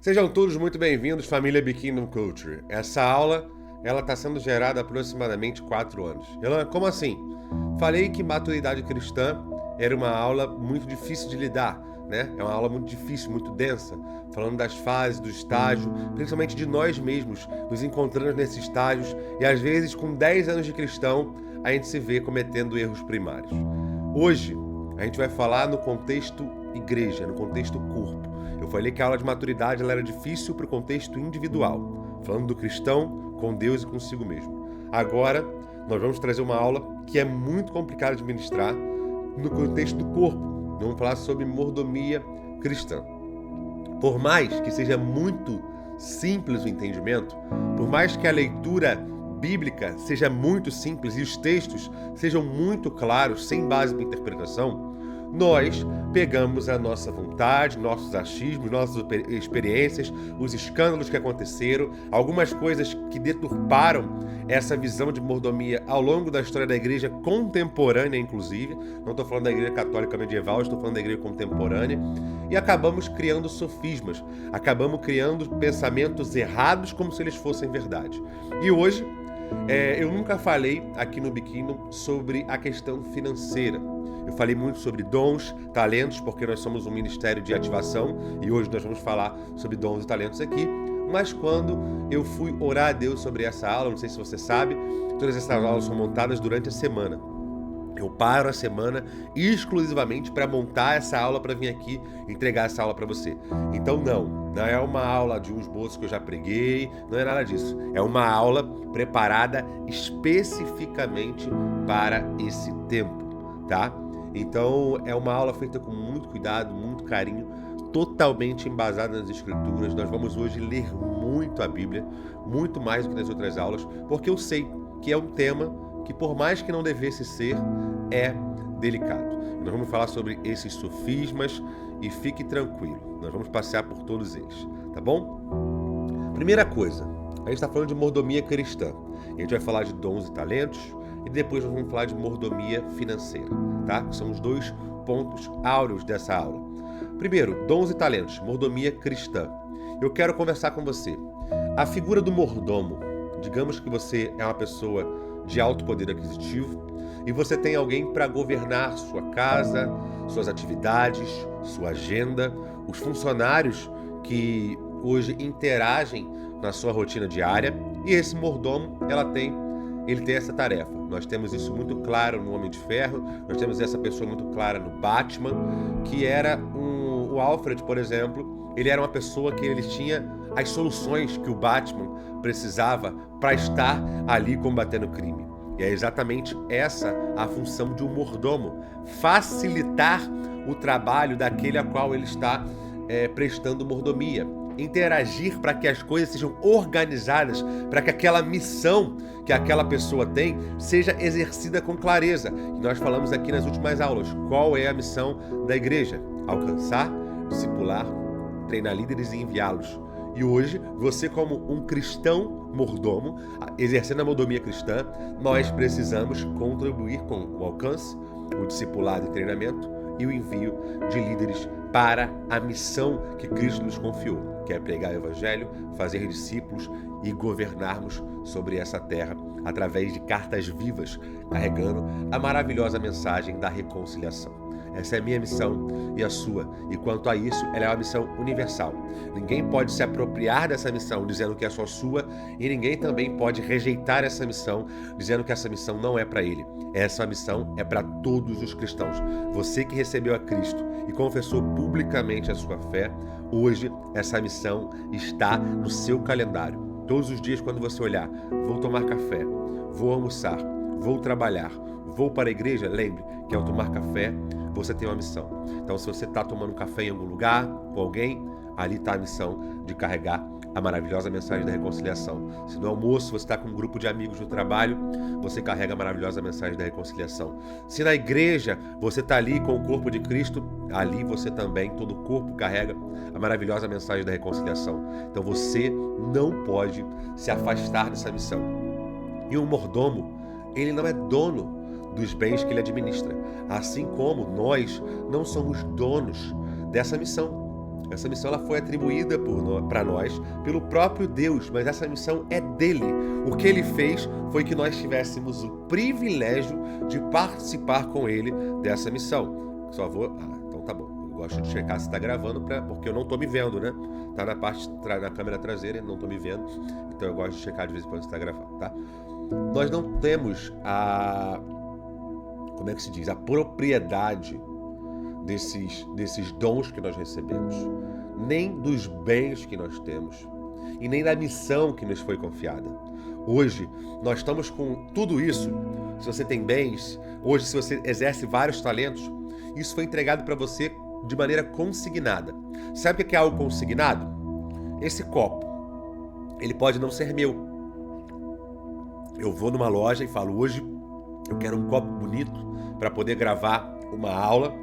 Sejam todos muito bem-vindos, família Bikingdom Culture. Essa aula, ela está sendo gerada há aproximadamente 4 anos. Relan, como assim? Falei que maturidade cristã era uma aula muito difícil de lidar, né? É uma aula muito difícil, muito densa, falando das fases, do estágio, principalmente de nós mesmos, nos encontrando nesses estágios e às vezes com 10 anos de cristão, a gente se vê cometendo erros primários. Hoje, a gente vai falar no contexto igreja, no contexto corpo. Eu falei que a aula de maturidade ela era difícil para o contexto individual, falando do cristão com Deus e consigo mesmo. Agora, nós vamos trazer uma aula que é muito complicada de ministrar no contexto do corpo. Vamos falar sobre mordomia cristã. Por mais que seja muito simples o entendimento, por mais que a leitura bíblica seja muito simples e os textos sejam muito claros, sem base para interpretação, nós pegamos a nossa vontade, nossos achismos, nossas experiências, os escândalos que aconteceram, algumas coisas que deturparam essa visão de mordomia ao longo da história da igreja contemporânea, inclusive. Não estou falando da igreja católica medieval, estou falando da igreja contemporânea. E acabamos criando sofismas, acabamos criando pensamentos errados como se eles fossem verdade. E hoje, eu nunca falei aqui no Bikingdom sobre a questão financeira. Eu falei muito sobre dons, talentos, porque nós somos um ministério de ativação e hoje nós vamos falar sobre dons e talentos aqui. Mas quando eu fui orar a Deus sobre essa aula, não sei se você sabe, todas essas aulas são montadas durante a semana. Eu paro a semana exclusivamente para montar essa aula, para vir aqui entregar essa aula para você. Então não é uma aula de um esboço que eu já preguei, não é nada disso. É uma aula preparada especificamente para esse tempo, tá? Então é uma aula feita com muito cuidado, muito carinho, totalmente embasada nas escrituras. Nós vamos hoje ler muito a Bíblia, muito mais do que nas outras aulas, porque eu sei que é um tema que, por mais que não devesse ser, é delicado. Nós vamos falar sobre esses sofismas e fique tranquilo, nós vamos passear por todos eles, tá bom? Primeira coisa, a gente está falando de mordomia cristã. A gente vai falar de dons e talentos e depois nós vamos falar de mordomia financeira, tá? Que são os dois pontos áureos dessa aula. Primeiro, dons e talentos, mordomia cristã. Eu quero conversar com você. A figura do mordomo, digamos que você é uma pessoa de alto poder aquisitivo e você tem alguém para governar sua casa, suas atividades, sua agenda, os funcionários que hoje interagem na sua rotina diária, e esse mordomo, ele tem essa tarefa. Nós temos isso muito claro no Homem de Ferro, nós temos essa pessoa muito clara no Batman, que era o Alfred, por exemplo. Ele era uma pessoa que ele tinha as soluções que o Batman precisava para estar ali combatendo o crime. E é exatamente essa a função de um mordomo, facilitar o trabalho daquele a qual ele está prestando mordomia, interagir para que as coisas sejam organizadas, para que aquela missão que aquela pessoa tem seja exercida com clareza. E nós falamos aqui nas últimas aulas, qual é a missão da igreja? Alcançar, discipular, treinar líderes e enviá-los. E hoje, você como um cristão mordomo, exercendo a mordomia cristã, nós precisamos contribuir com o alcance, o discipulado e treinamento e o envio de líderes para a missão que Cristo nos confiou, que é pregar o evangelho, fazer discípulos e governarmos sobre essa terra através de cartas vivas, carregando a maravilhosa mensagem da reconciliação. Essa é a minha missão e a sua. E quanto a isso, ela é uma missão universal. Ninguém pode se apropriar dessa missão dizendo que é só sua, e ninguém também pode rejeitar essa missão dizendo que essa missão não é para ele. Essa missão é para todos os cristãos. Você que recebeu a Cristo e confessou publicamente a sua fé, hoje essa missão está no seu calendário. Todos os dias, quando você olhar, vou tomar café, vou almoçar, vou trabalhar, vou para a igreja, lembre que ao tomar café, você tem uma missão. Então, se você está tomando café em algum lugar, com alguém, ali está a missão de carregar a maravilhosa mensagem da reconciliação. Se no almoço você está com um grupo de amigos do trabalho, você carrega a maravilhosa mensagem da reconciliação. Se na igreja você está ali com o corpo de Cristo, ali você também, todo o corpo carrega a maravilhosa mensagem da reconciliação. Então você não pode se afastar dessa missão. E um mordomo, ele não é dono dos bens que ele administra, assim como nós não somos donos dessa missão. Essa missão ela foi atribuída para nós pelo próprio Deus, mas essa missão é dele. O que ele fez foi que nós tivéssemos o privilégio de participar com ele dessa missão. Só vou... então tá bom. Eu gosto de checar se está gravando, porque eu não estou me vendo, né? Tá na câmera traseira, não estou me vendo. Então eu gosto de checar de vez em quando se está gravando, tá? Nós não temos como é que se diz? A propriedade desses dons que nós recebemos, nem dos bens que nós temos e nem da missão que nos foi confiada. Hoje, nós estamos com tudo isso. Se você tem bens, hoje se você exerce vários talentos, isso foi entregado para você de maneira consignada. Sabe o que é algo consignado? Esse copo, ele pode não ser meu. Eu vou numa loja e falo, hoje eu quero um copo bonito para poder gravar uma aula.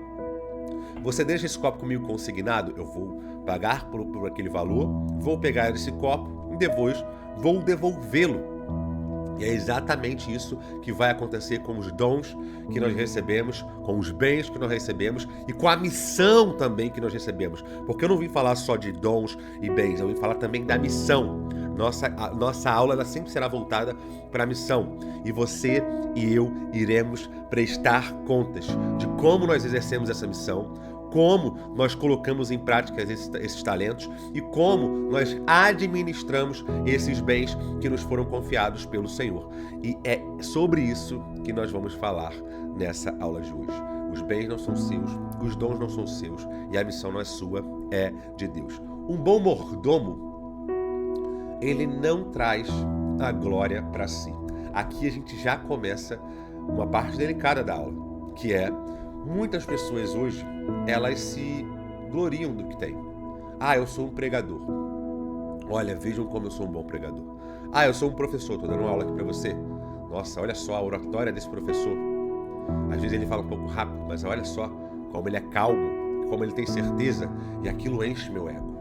Você deixa esse copo comigo consignado? Eu vou pagar por aquele valor, vou pegar esse copo e depois vou devolvê-lo. E é exatamente isso que vai acontecer com os dons que nós recebemos, com os bens que nós recebemos e com a missão também que nós recebemos. Porque eu não vim falar só de dons e bens, eu vim falar também da missão. Nossa aula ela sempre será voltada para a missão. E você e eu iremos prestar contas de como nós exercemos essa missão, como nós colocamos em prática esses talentos e como nós administramos esses bens que nos foram confiados pelo Senhor. E é sobre isso que nós vamos falar nessa aula de hoje. Os bens não são seus, os dons não são seus e a missão não é sua, é de Deus. Um bom mordomo, ele não traz a glória para si. Aqui a gente já começa uma parte delicada da aula, que é muitas pessoas hoje, elas se gloriam do que têm. Eu sou um pregador. Olha, vejam como eu sou um bom pregador. Eu sou um professor, estou dando uma aula aqui para você. Nossa, olha só a oratória desse professor. Às vezes ele fala um pouco rápido, mas olha só como ele é calmo, como ele tem certeza, e aquilo enche meu ego.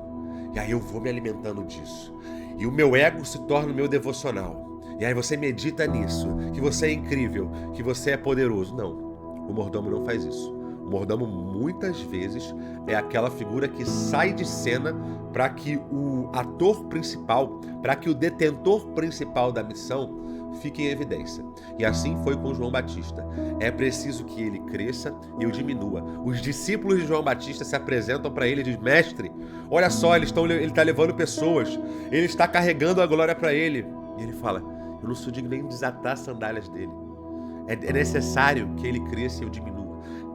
E aí eu vou me alimentando disso. E o meu ego se torna o meu devocional. E aí você medita nisso, que você é incrível, que você é poderoso. Não. O mordomo não faz isso. O mordomo, muitas vezes, é aquela figura que sai de cena para que o ator principal, para que o detentor principal da missão fique em evidência. E assim foi com João Batista. É preciso que ele cresça e eu diminua. Os discípulos de João Batista se apresentam para ele e dizem, mestre, olha só, ele está levando pessoas, ele está carregando a glória para ele. E ele fala, eu não sou digno nem de desatar as sandálias dele. É necessário que ele cresça e eu diminua.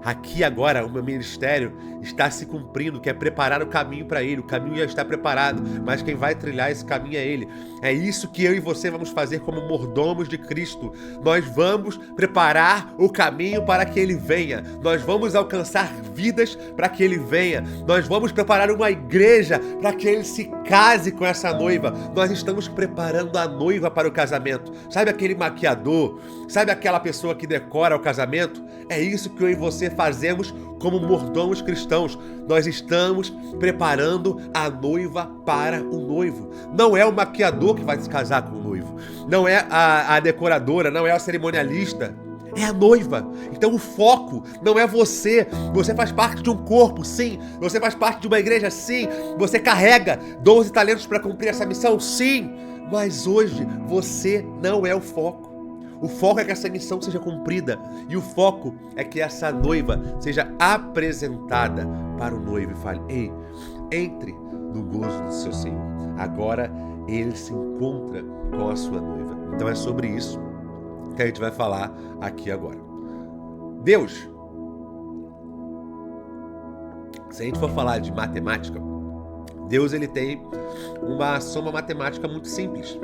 Aqui agora o meu ministério está se cumprindo, que é preparar o caminho para ele. O caminho já está preparado, mas quem vai trilhar esse caminho é ele. É isso que eu e você vamos fazer como mordomos de Cristo. Nós vamos preparar o caminho para que ele venha. Nós vamos alcançar vidas para que ele venha. Nós vamos preparar uma igreja para que ele se case com essa noiva. Nós estamos preparando a noiva para o casamento. Sabe aquele maquiador? Sabe aquela pessoa que decora o casamento? É isso que eu e você fazemos como mordomos cristãos. Nós estamos preparando a noiva para o noivo. Não é o maquiador que vai se casar com o noivo. Não é a decoradora, não é a cerimonialista. É a noiva. Então o foco não é você. Você faz parte de um corpo, sim. Você faz parte de uma igreja, sim. Você carrega 12 talentos para cumprir essa missão, sim. Mas hoje você não é o foco. O foco é que essa missão seja cumprida. E o foco é que essa noiva seja apresentada para o noivo e fale, ei, entre no gozo do seu Senhor. Agora ele se encontra com a sua noiva. Então é sobre isso que a gente vai falar aqui agora. Deus, se a gente for falar de matemática, Deus ele tem uma soma matemática muito simples.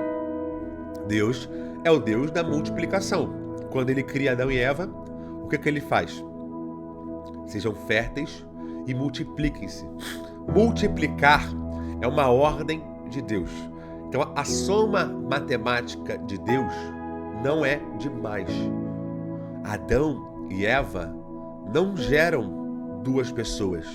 Deus é o Deus da multiplicação. Quando ele cria Adão e Eva, o que ele faz? Sejam férteis e multipliquem-se. Multiplicar é uma ordem de Deus. Então a soma matemática de Deus não é demais. Adão e Eva não geram duas pessoas.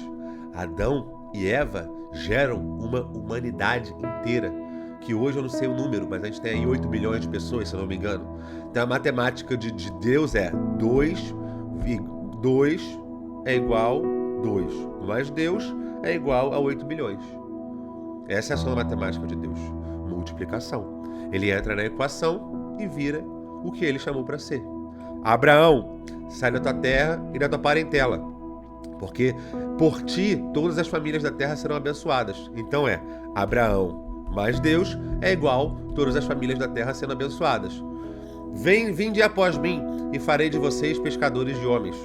Adão e Eva geram uma humanidade inteira, que hoje eu não sei o número, mas a gente tem aí 8 bilhões de pessoas, se eu não me engano. Então a matemática de Deus é 2 é igual 2. Mais Deus é igual a 8 bilhões. Essa é a soma matemática de Deus. Multiplicação. Ele entra na equação e vira o que ele chamou para ser. Abraão, sai da tua terra e da tua parentela, porque por ti todas as famílias da terra serão abençoadas. Então Abraão mais Deus é igual todas as famílias da terra sendo abençoadas. Vinde após mim e farei de vocês pescadores de homens.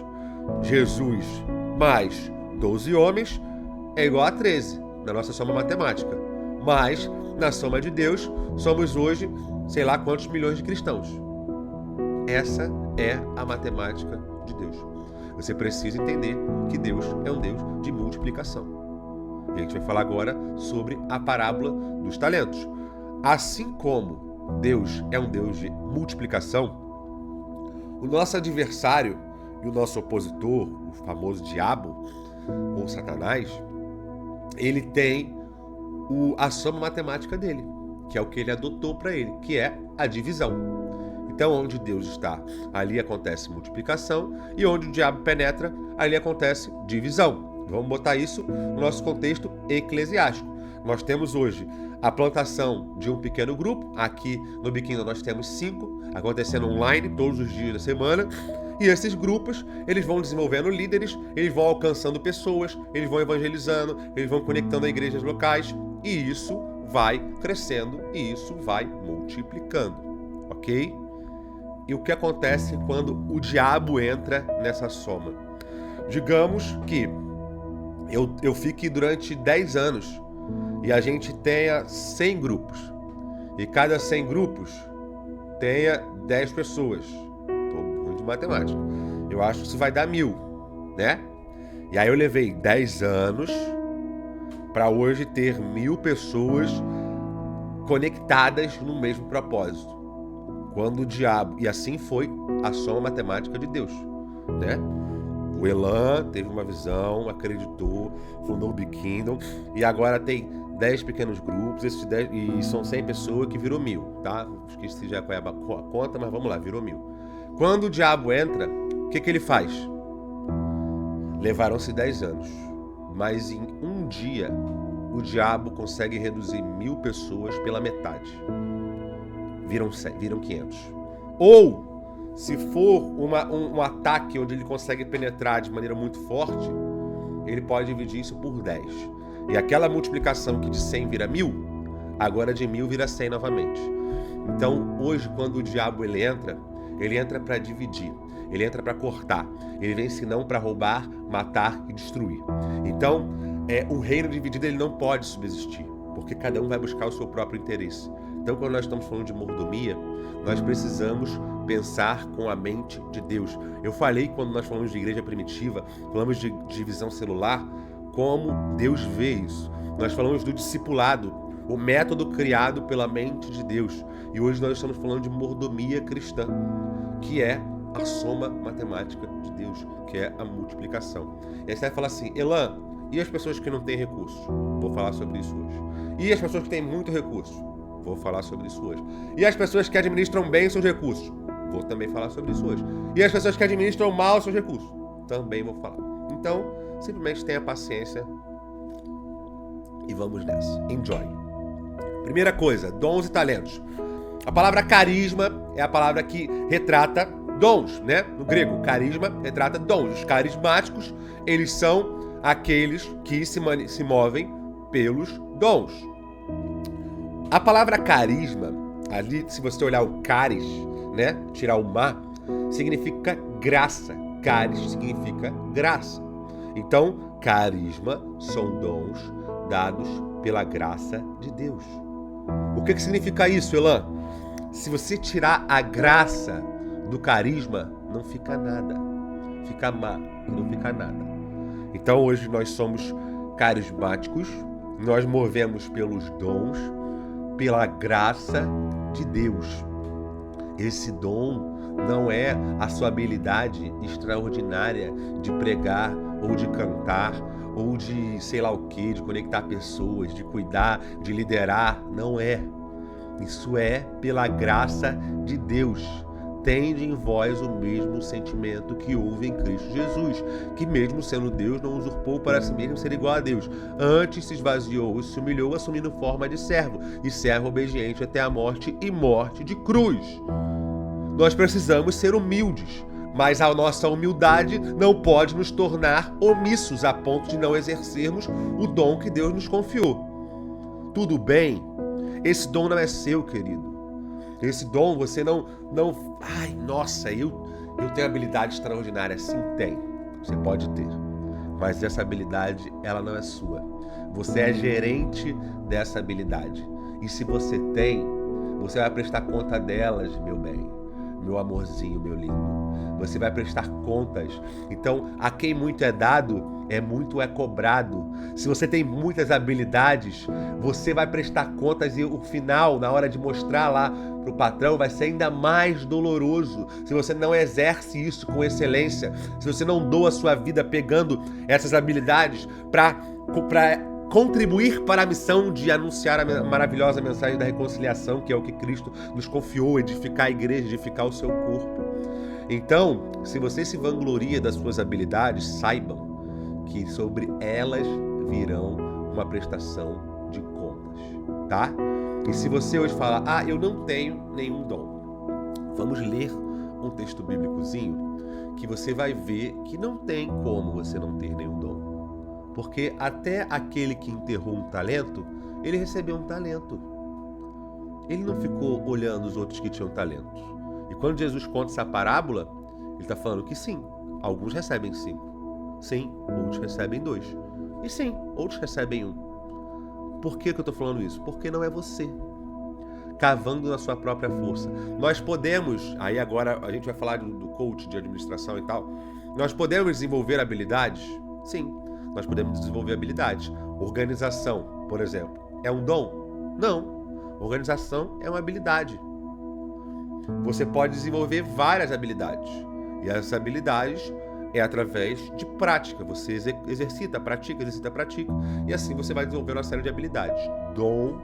Jesus mais 12 homens é igual a 13 na nossa soma matemática. Mas na soma de Deus somos hoje sei lá quantos milhões de cristãos. Essa é a matemática de Deus. Você precisa entender que Deus é um Deus de multiplicação. E a gente vai falar agora sobre a parábola dos talentos. Assim como Deus é um Deus de multiplicação, o nosso adversário e o nosso opositor, o famoso diabo ou Satanás, ele tem a soma matemática dele, que é o que ele adotou para ele, que é a divisão. Então, onde Deus está, ali acontece multiplicação, e onde o diabo penetra, ali acontece divisão. Vamos botar isso no nosso contexto eclesiástico. Nós temos hoje a plantação de um pequeno grupo. Aqui no Biquíni nós temos 5, acontecendo online todos os dias da semana. E esses grupos, eles vão desenvolvendo líderes, eles vão alcançando pessoas, eles vão evangelizando, eles vão conectando a igrejas locais. E isso vai crescendo e isso vai multiplicando, ok? E o que acontece quando o diabo entra nessa soma? Digamos que eu fique durante 10 anos e a gente tenha 100 grupos. E cada 100 grupos tenha 10 pessoas. Estou ruim de matemática. Eu acho que isso vai dar 1000, né? E aí eu levei 10 anos para hoje ter 1000 pessoas conectadas no mesmo propósito. Quando o diabo... E assim foi a soma matemática de Deus, né? O Elan teve uma visão, acreditou, fundou o Big Kingdom e agora tem 10 pequenos grupos, esses 10, e são 100 pessoas que virou 1000, tá? Esqueci já qual é a conta, mas vamos lá, virou 1000. Quando o diabo entra, o que ele faz? Levaram-se 10 anos, mas em um dia o diabo consegue reduzir 1000 pessoas pela metade. Viram 100, viram 500. Ou, se for um ataque onde ele consegue penetrar de maneira muito forte, ele pode dividir isso por 10. E aquela multiplicação que de 100 vira 1000, agora de 1000 vira 100 novamente. Então, hoje, quando o diabo ele entra para dividir, ele entra para cortar, ele vem senão para roubar, matar e destruir. Então, o reino dividido ele não pode subsistir, porque cada um vai buscar o seu próprio interesse. Então, quando nós estamos falando de mordomia, nós precisamos pensar com a mente de Deus. Eu falei, quando nós falamos de igreja primitiva, falamos de divisão celular, como Deus vê isso. Nós falamos do discipulado, o método criado pela mente de Deus. E hoje nós estamos falando de mordomia cristã, que é a soma matemática de Deus, que é a multiplicação. E aí você vai falar assim, Elan, e as pessoas que não têm recursos? Vou falar sobre isso hoje. E as pessoas que têm muito recurso? Vou falar sobre isso hoje. E as pessoas que administram bem seus recursos? Vou também falar sobre isso hoje. E as pessoas que administram mal seus recursos? Também vou falar. Então, simplesmente tenha paciência e vamos nessa. Enjoy. Primeira coisa, dons e talentos. A palavra carisma é a palavra que retrata dons, né? No grego, carisma retrata dons. Os carismáticos, eles são aqueles que se movem pelos dons. A palavra carisma, ali, se você olhar o caris, né? Tirar o ma, significa graça. Caris significa graça. Então, carisma são dons dados pela graça de Deus. O que significa isso, Elan? Se você tirar a graça do carisma, não fica nada. Fica má e não fica nada. Então, hoje nós somos carismáticos, nós movemos pelos dons, pela graça de Deus. Esse dom não é a sua habilidade extraordinária de pregar ou de cantar ou de sei lá o que, de conectar pessoas, de cuidar, de liderar. Não é. Isso é pela graça de Deus, tende em vós o mesmo sentimento que houve em Cristo Jesus, que mesmo sendo Deus, não usurpou para si mesmo ser igual a Deus. Antes se esvaziou e se humilhou, assumindo forma de servo, e servo obediente até a morte e morte de cruz. Nós precisamos ser humildes, mas a nossa humildade não pode nos tornar omissos a ponto de não exercermos o dom que Deus nos confiou. Tudo bem? Esse dom não é seu, querido. Esse dom você não... Ai, nossa, eu tenho habilidade extraordinária. Sim, tem. Você pode ter. Mas essa habilidade, ela não é sua. Você é gerente dessa habilidade. E se você tem, você vai prestar conta delas, meu bem. Meu amorzinho, meu lindo. Você vai prestar contas. Então, a quem muito é dado, muito é cobrado. Se você tem muitas habilidades, você vai prestar contas e o final, na hora de mostrar lá para o patrão, vai ser ainda mais doloroso. Se você não exerce isso com excelência, se você não doa a sua vida pegando essas habilidades para contribuir para a missão de anunciar a maravilhosa mensagem da reconciliação, que é o que Cristo nos confiou, edificar a igreja, edificar o seu corpo. Então, se você se vangloria das suas habilidades, saibam que sobre elas virão uma prestação de contas, tá? E se você hoje falar, eu não tenho nenhum dom, vamos ler um texto bíblicozinho que você vai ver que não tem como você não ter nenhum dom. Porque até aquele que enterrou um talento, ele recebeu um talento. Ele não ficou olhando os outros que tinham talentos. E quando Jesus conta essa parábola, ele está falando que sim, alguns recebem 5. Sim, outros recebem 2. E sim, outros recebem 1. Por que eu estou falando isso? Porque não é você. Cavando na sua própria força. Nós podemos, aí agora a gente vai falar do coach de administração e tal, nós podemos desenvolver habilidades? Sim. Nós podemos desenvolver habilidades. Organização, por exemplo, é um dom? Não. Organização é uma habilidade. Você pode desenvolver várias habilidades. E essas habilidades é através de prática. Você exercita, pratica. E assim você vai desenvolver uma série de habilidades. Dom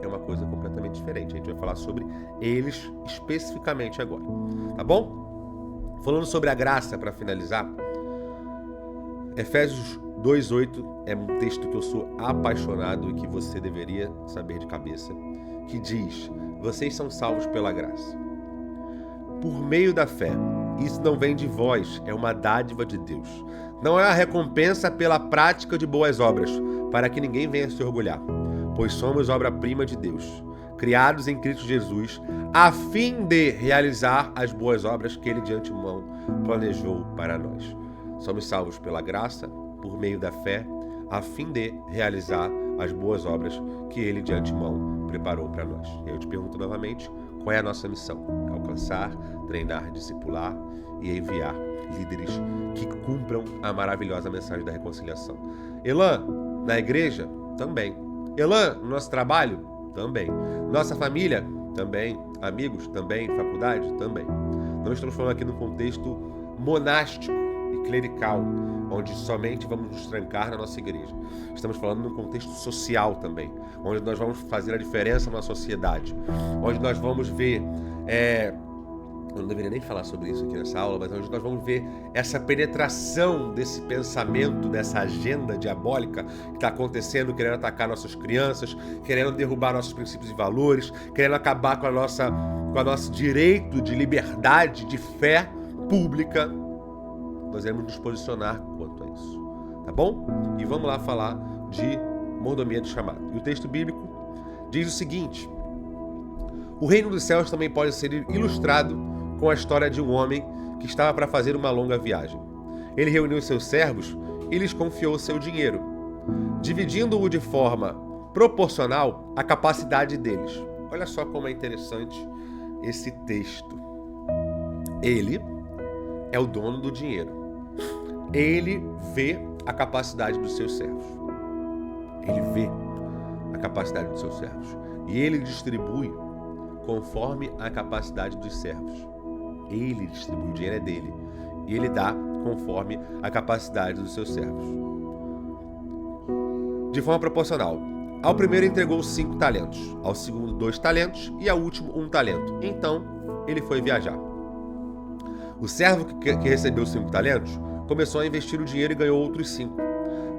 é uma coisa completamente diferente. A gente vai falar sobre eles especificamente agora. Tá bom? Falando sobre a graça, para finalizar, Efésios 2:8 é um texto que eu sou apaixonado e que você deveria saber de cabeça, que diz: vocês são salvos pela graça, por meio da fé. Isso não vem de vós, é uma dádiva de Deus. Não é a recompensa pela prática de boas obras, para que ninguém venha se orgulhar, pois somos obra-prima de Deus, criados em Cristo Jesus, a fim de realizar as boas obras que Ele de antemão planejou para nós. Somos salvos pela graça, por meio da fé, a fim de realizar as boas obras que Ele de antemão preparou para nós. E eu te pergunto novamente, qual é a nossa missão? Alcançar, treinar, discipular e enviar líderes que cumpram a maravilhosa mensagem da reconciliação. Elan, na igreja? Também. Elan, no nosso trabalho? Também. Nossa família? Também. Amigos? Também. Faculdade? Também. Não estamos falando aqui no contexto monástico e clerical, onde somente vamos nos trancar na nossa igreja. Estamos falando num contexto social também, onde nós vamos fazer a diferença na sociedade, onde nós vamos ver, eu não deveria nem falar sobre isso aqui nessa aula, mas onde nós vamos ver essa penetração desse pensamento, dessa agenda diabólica que está acontecendo, querendo atacar nossas crianças, querendo derrubar nossos princípios e valores, querendo acabar com o nosso direito de liberdade, de fé pública. Nós iremos nos posicionar quanto a isso, tá bom? E vamos lá falar de mordomia do chamado. E o texto bíblico diz o seguinte: o reino dos céus também pode ser ilustrado com a história de um homem que estava para fazer uma longa viagem. Ele reuniu seus servos e lhes confiou seu dinheiro, dividindo-o de forma proporcional à capacidade deles. Olha só como é interessante esse texto. Ele é o dono do dinheiro. Ele vê a capacidade dos seus servos. Ele vê a capacidade dos seus servos. E ele distribui conforme a capacidade dos servos. Ele distribui, o dinheiro é dele. E ele dá conforme a capacidade dos seus servos. De forma proporcional. Ao primeiro entregou 5 talentos, ao segundo 2 talentos e ao último 1 talento. Então ele foi viajar. O servo que recebeu 5 talentos começou a investir o dinheiro e ganhou outros 5.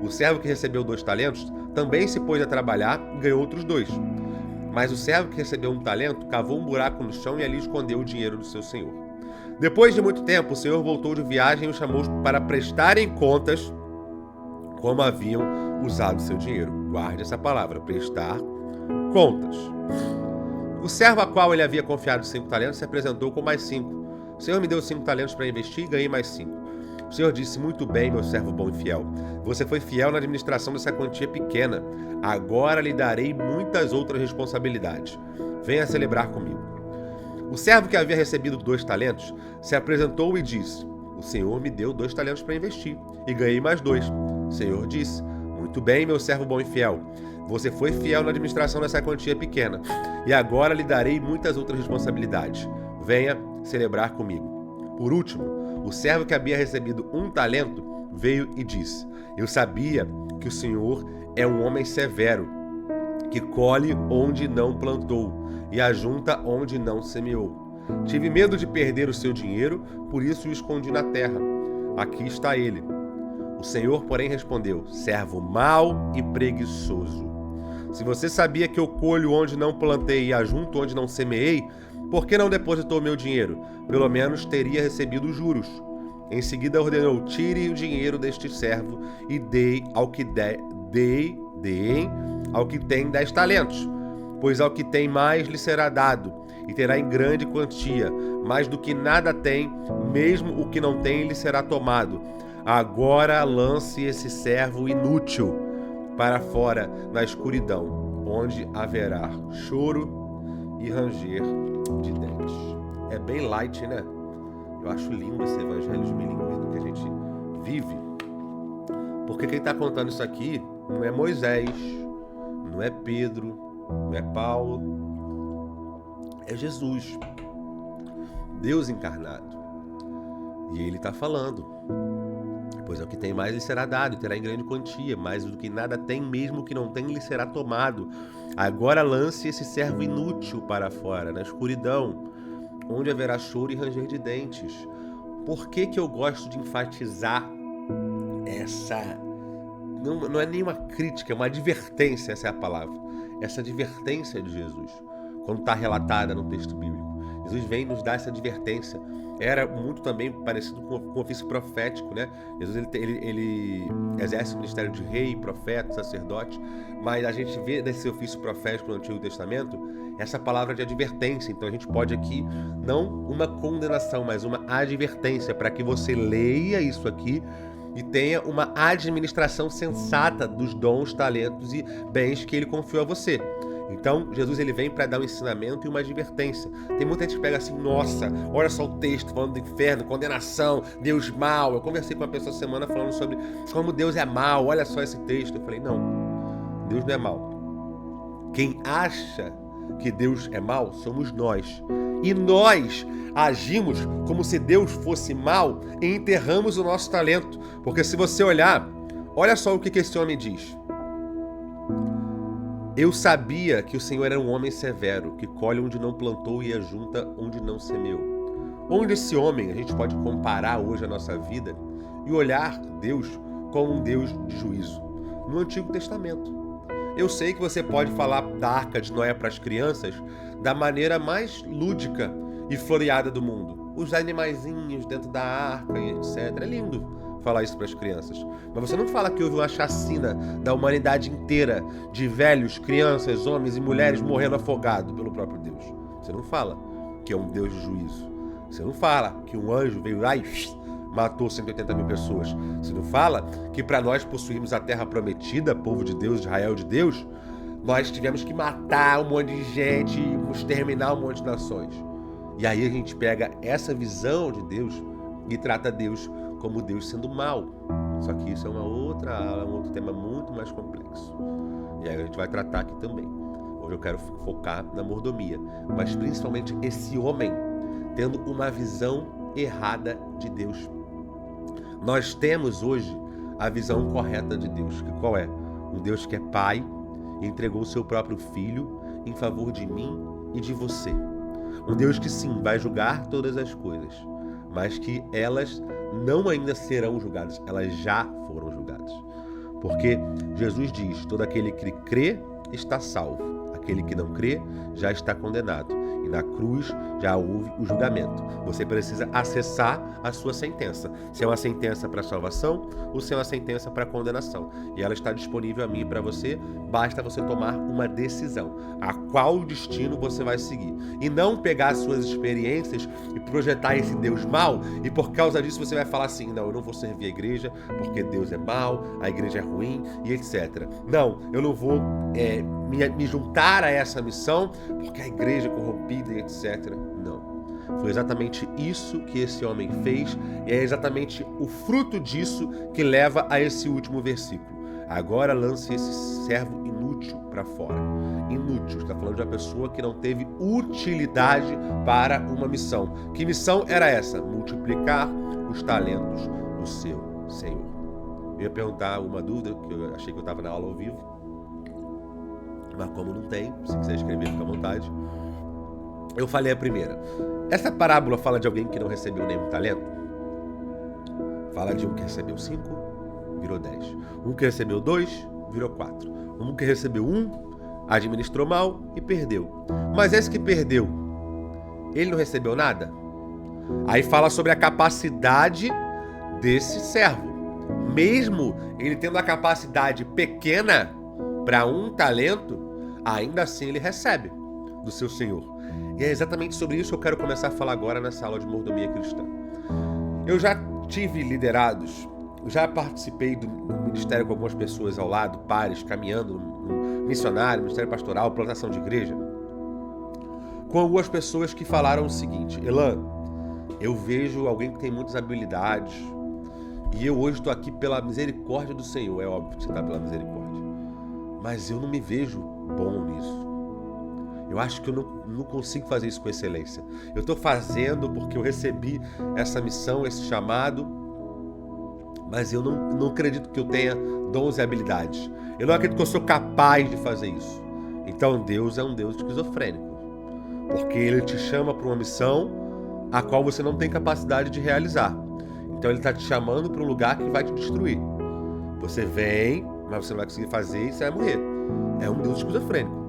O servo que recebeu 2 talentos também se pôs a trabalhar e ganhou outros 2. Mas o servo que recebeu 1 talento cavou um buraco no chão e ali escondeu o dinheiro do seu senhor. Depois de muito tempo, o senhor voltou de viagem e os chamou para prestarem contas como haviam usado seu dinheiro. Guarde essa palavra, prestar contas. O servo a qual ele havia confiado 5 talentos se apresentou com mais 5. O senhor me deu 5 talentos para investir e ganhei mais 5. O senhor disse: muito bem, meu servo bom e fiel. Você foi fiel na administração dessa quantia pequena. Agora lhe darei muitas outras responsabilidades. Venha celebrar comigo. O servo que havia recebido 2 talentos se apresentou e disse: o senhor me deu 2 talentos para investir e ganhei mais 2. O senhor disse: muito bem, meu servo bom e fiel. Você foi fiel na administração dessa quantia pequena e agora lhe darei muitas outras responsabilidades. Venha celebrar comigo. Por último, o servo que havia recebido 1 talento veio e disse: eu sabia que o senhor é um homem severo, que colhe onde não plantou e ajunta onde não semeou. Tive medo de perder o seu dinheiro, por isso o escondi na terra. Aqui está ele. O senhor, porém, respondeu: servo mau e preguiçoso. Se você sabia que eu colho onde não plantei e ajunto onde não semeei, por que não depositou meu dinheiro? Pelo menos teria recebido juros. Em seguida ordenou: tire o dinheiro deste servo e dei ao que tem 10 talentos. Pois ao que tem mais lhe será dado, e terá em grande quantia. Mais do que nada tem, mesmo o que não tem lhe será tomado. Agora lance esse servo inútil para fora na escuridão, onde haverá choro e ranger de dentes. É bem light, né? Eu acho lindo esse evangelho smilinguido que a gente vive. Porque quem está contando isso aqui não é Moisés, não é Pedro, não é Paulo, é Jesus, Deus encarnado. E ele está falando: pois ao que tem mais lhe será dado, e terá em grande quantia, mais do que nada tem, mesmo o que não tem lhe será tomado. Agora lance esse servo inútil para fora, na escuridão, onde haverá choro e ranger de dentes. Por que eu gosto de enfatizar essa... Não é nenhuma crítica, é uma advertência, essa é a palavra. Essa advertência de Jesus, quando está relatada no texto bíblico. Jesus vem nos dar essa advertência. Era muito também parecido com o ofício profético, né? Jesus ele exerce o ministério de rei, profeta, sacerdote, mas a gente vê nesse ofício profético no Antigo Testamento essa palavra de advertência. Então a gente pode aqui, não uma condenação, mas uma advertência, para que você leia isso aqui e tenha uma administração sensata dos dons, talentos e bens que ele confiou a você. Então, Jesus ele vem para dar um ensinamento e uma advertência. Tem muita gente que pega assim: nossa, olha só o texto falando do inferno, condenação, Deus mau. Eu conversei com uma pessoa essa semana falando sobre como Deus é mau, olha só esse texto. Eu falei: não, Deus não é mau. Quem acha que Deus é mau somos nós. E nós agimos como se Deus fosse mau e enterramos o nosso talento. Porque se você olhar, olha só o que esse homem diz. Eu sabia que o Senhor era um homem severo, que colhe onde não plantou e ajunta onde não semeou. Onde esse homem a gente pode comparar hoje a nossa vida e olhar Deus como um Deus de juízo? No Antigo Testamento. Eu sei que você pode falar da Arca de Noé para as crianças da maneira mais lúdica e floreada do mundo. Os animaizinhos dentro da arca e etc. É lindo falar isso para as crianças. Mas você não fala que houve uma chacina da humanidade inteira de velhos, crianças, homens e mulheres morrendo afogados pelo próprio Deus. Você não fala que é um Deus de juízo. Você não fala que um anjo veio lá e matou 180 mil pessoas. Você não fala que para nós possuirmos a terra prometida, povo de Deus, Israel de Deus, nós tivemos que matar um monte de gente, exterminar um monte de nações. E aí a gente pega essa visão de Deus e trata Deus como Deus sendo mau. Só que isso é uma outra aula, um outro tema muito mais complexo. E aí a gente vai tratar aqui também. Hoje eu quero focar na mordomia, mas principalmente esse homem tendo uma visão errada de Deus. Nós temos hoje a visão correta de Deus, que qual é? Um Deus que é Pai e entregou o seu próprio Filho em favor de mim e de você. Um Deus que sim, vai julgar todas as coisas, mas que elas não ainda serão julgadas, elas já foram julgadas. Porque Jesus diz, todo aquele que crê está salvo, aquele que não crê já está condenado. E na cruz já houve o julgamento. Você precisa acessar a sua sentença. Se é uma sentença para salvação ou se é uma sentença para condenação. E ela está disponível a mim e para você. Basta você tomar uma decisão. A qual destino você vai seguir. E não pegar as suas experiências e projetar esse Deus mau. E por causa disso você vai falar assim, não, eu não vou servir a igreja porque Deus é mau, a igreja é ruim e etc. Não, eu não vou me juntar a essa missão porque a igreja é corrompida e etc. Não. Foi exatamente isso que esse homem fez e é exatamente o fruto disso que leva a esse último versículo. Agora lance esse servo inútil para fora. Inútil, está falando de uma pessoa que não teve utilidade para uma missão. Que missão era essa? Multiplicar os talentos do seu Senhor. Eu ia perguntar uma dúvida, que eu achei que eu estava na aula ao vivo. Mas como não tem, se quiser escrever, fica à vontade. Eu falei a primeira. Essa parábola fala de alguém que não recebeu nenhum talento? Fala de um que recebeu 5, virou 10. Um que recebeu 2, virou 4. Um que recebeu 1, administrou mal e perdeu. Mas esse que perdeu, ele não recebeu nada? Aí fala sobre a capacidade desse servo. Mesmo ele tendo a capacidade pequena para um talento, ainda assim ele recebe do seu Senhor. E é exatamente sobre isso que eu quero começar a falar agora nessa aula de mordomia cristã. Eu já tive liderados, já participei do ministério com algumas pessoas ao lado, pares, caminhando no missionário, ministério pastoral, plantação de igreja, com algumas pessoas que falaram o seguinte: Elan, eu vejo alguém que tem muitas habilidades e eu hoje estou aqui pela misericórdia do Senhor. É óbvio que você está pela misericórdia, mas eu não me vejo bom nisso. Eu acho que eu não consigo fazer isso com excelência. Eu estou fazendo porque eu recebi essa missão, esse chamado, mas eu não acredito que eu tenha dons e habilidades. Eu não acredito que eu sou capaz de fazer isso. Então Deus é um Deus esquizofrênico, porque Ele te chama para uma missão a qual você não tem capacidade de realizar. Então Ele está te chamando para um lugar que vai te destruir. Você vem, mas você não vai conseguir fazer e você vai morrer. É um Deus esquizofrênico.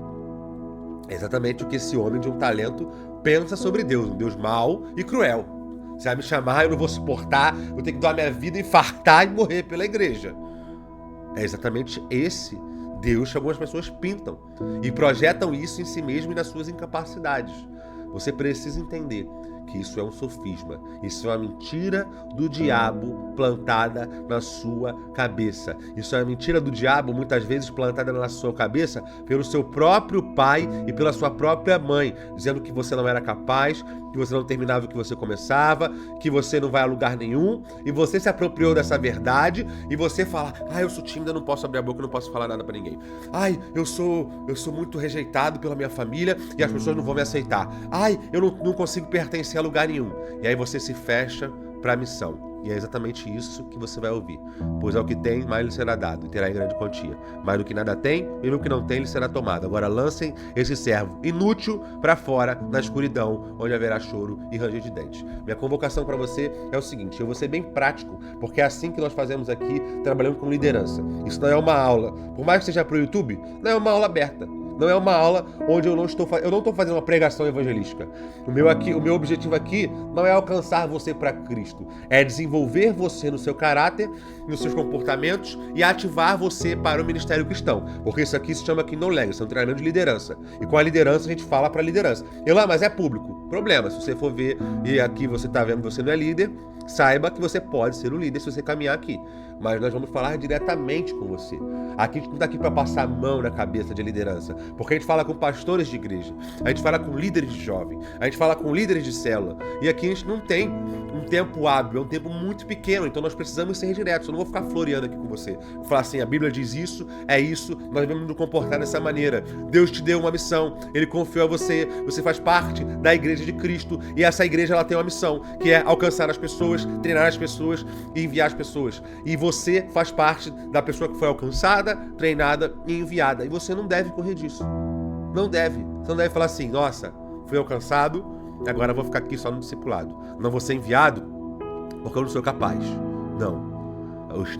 É exatamente o que esse homem de um talento pensa sobre Deus, um Deus mau e cruel. Você vai me chamar, eu não vou suportar, eu tenho que dar minha vida, infartar e morrer pela igreja. É exatamente esse Deus que algumas pessoas pintam e projetam isso em si mesmo e nas suas incapacidades. Você precisa entender que isso é um sofisma, isso é uma mentira do diabo plantada na sua cabeça. Isso é uma mentira do diabo, muitas vezes plantada na sua cabeça pelo seu próprio pai e pela sua própria mãe, dizendo que você não era capaz, que você não terminava o que você começava, que você não vai a lugar nenhum, e você se apropriou dessa verdade e você fala: eu sou tímida, não posso abrir a boca, não posso falar nada pra ninguém. Eu sou muito rejeitado pela minha família e as pessoas não vão me aceitar. Eu não consigo pertencer a lugar nenhum. E aí você se fecha para a missão. E é exatamente isso que você vai ouvir. Pois ao que tem, mais lhe será dado, e terá em grande quantia. Mas do que nada tem, e no que não tem, lhe será tomado. Agora lancem esse servo inútil para fora, na escuridão, onde haverá choro e ranger de dentes. Minha convocação para você é o seguinte: eu vou ser bem prático, porque é assim que nós fazemos aqui, trabalhando com liderança. Isso não é uma aula, por mais que seja para o YouTube, não é uma aula aberta. Não é uma aula onde eu não estou fazendo uma pregação evangelística. O meu objetivo aqui não é alcançar você para Cristo. É desenvolver você no seu caráter, nos seus comportamentos e ativar você para o ministério cristão. Porque isso aqui se chama Kingdom Legacy, é um treinamento de liderança. E com a liderança a gente fala para a liderança. Mas é público. Problema, se você for ver e aqui você está vendo que você não é líder, saiba que você pode ser o líder se você caminhar aqui. Mas nós vamos falar diretamente com você. Aqui a gente não está aqui para passar a mão na cabeça de liderança, porque a gente fala com pastores de igreja, a gente fala com líderes de jovem, a gente fala com líderes de célula. E aqui a gente não tem um tempo hábil, é um tempo muito pequeno, então nós precisamos ser diretos. Eu não vou ficar floreando aqui com você. Vou falar assim: a Bíblia diz isso, é isso, nós devemos nos comportar dessa maneira. Deus te deu uma missão, Ele confiou a você, você faz parte da igreja de Cristo, e essa igreja ela tem uma missão, que é alcançar as pessoas, treinar as pessoas e enviar as pessoas. E você faz parte da pessoa que foi alcançada, treinada e enviada. E você não deve correr disso. Não deve. Você não deve falar assim: nossa, fui alcançado, agora eu vou ficar aqui só no discipulado. Não vou ser enviado porque eu não sou capaz. Não.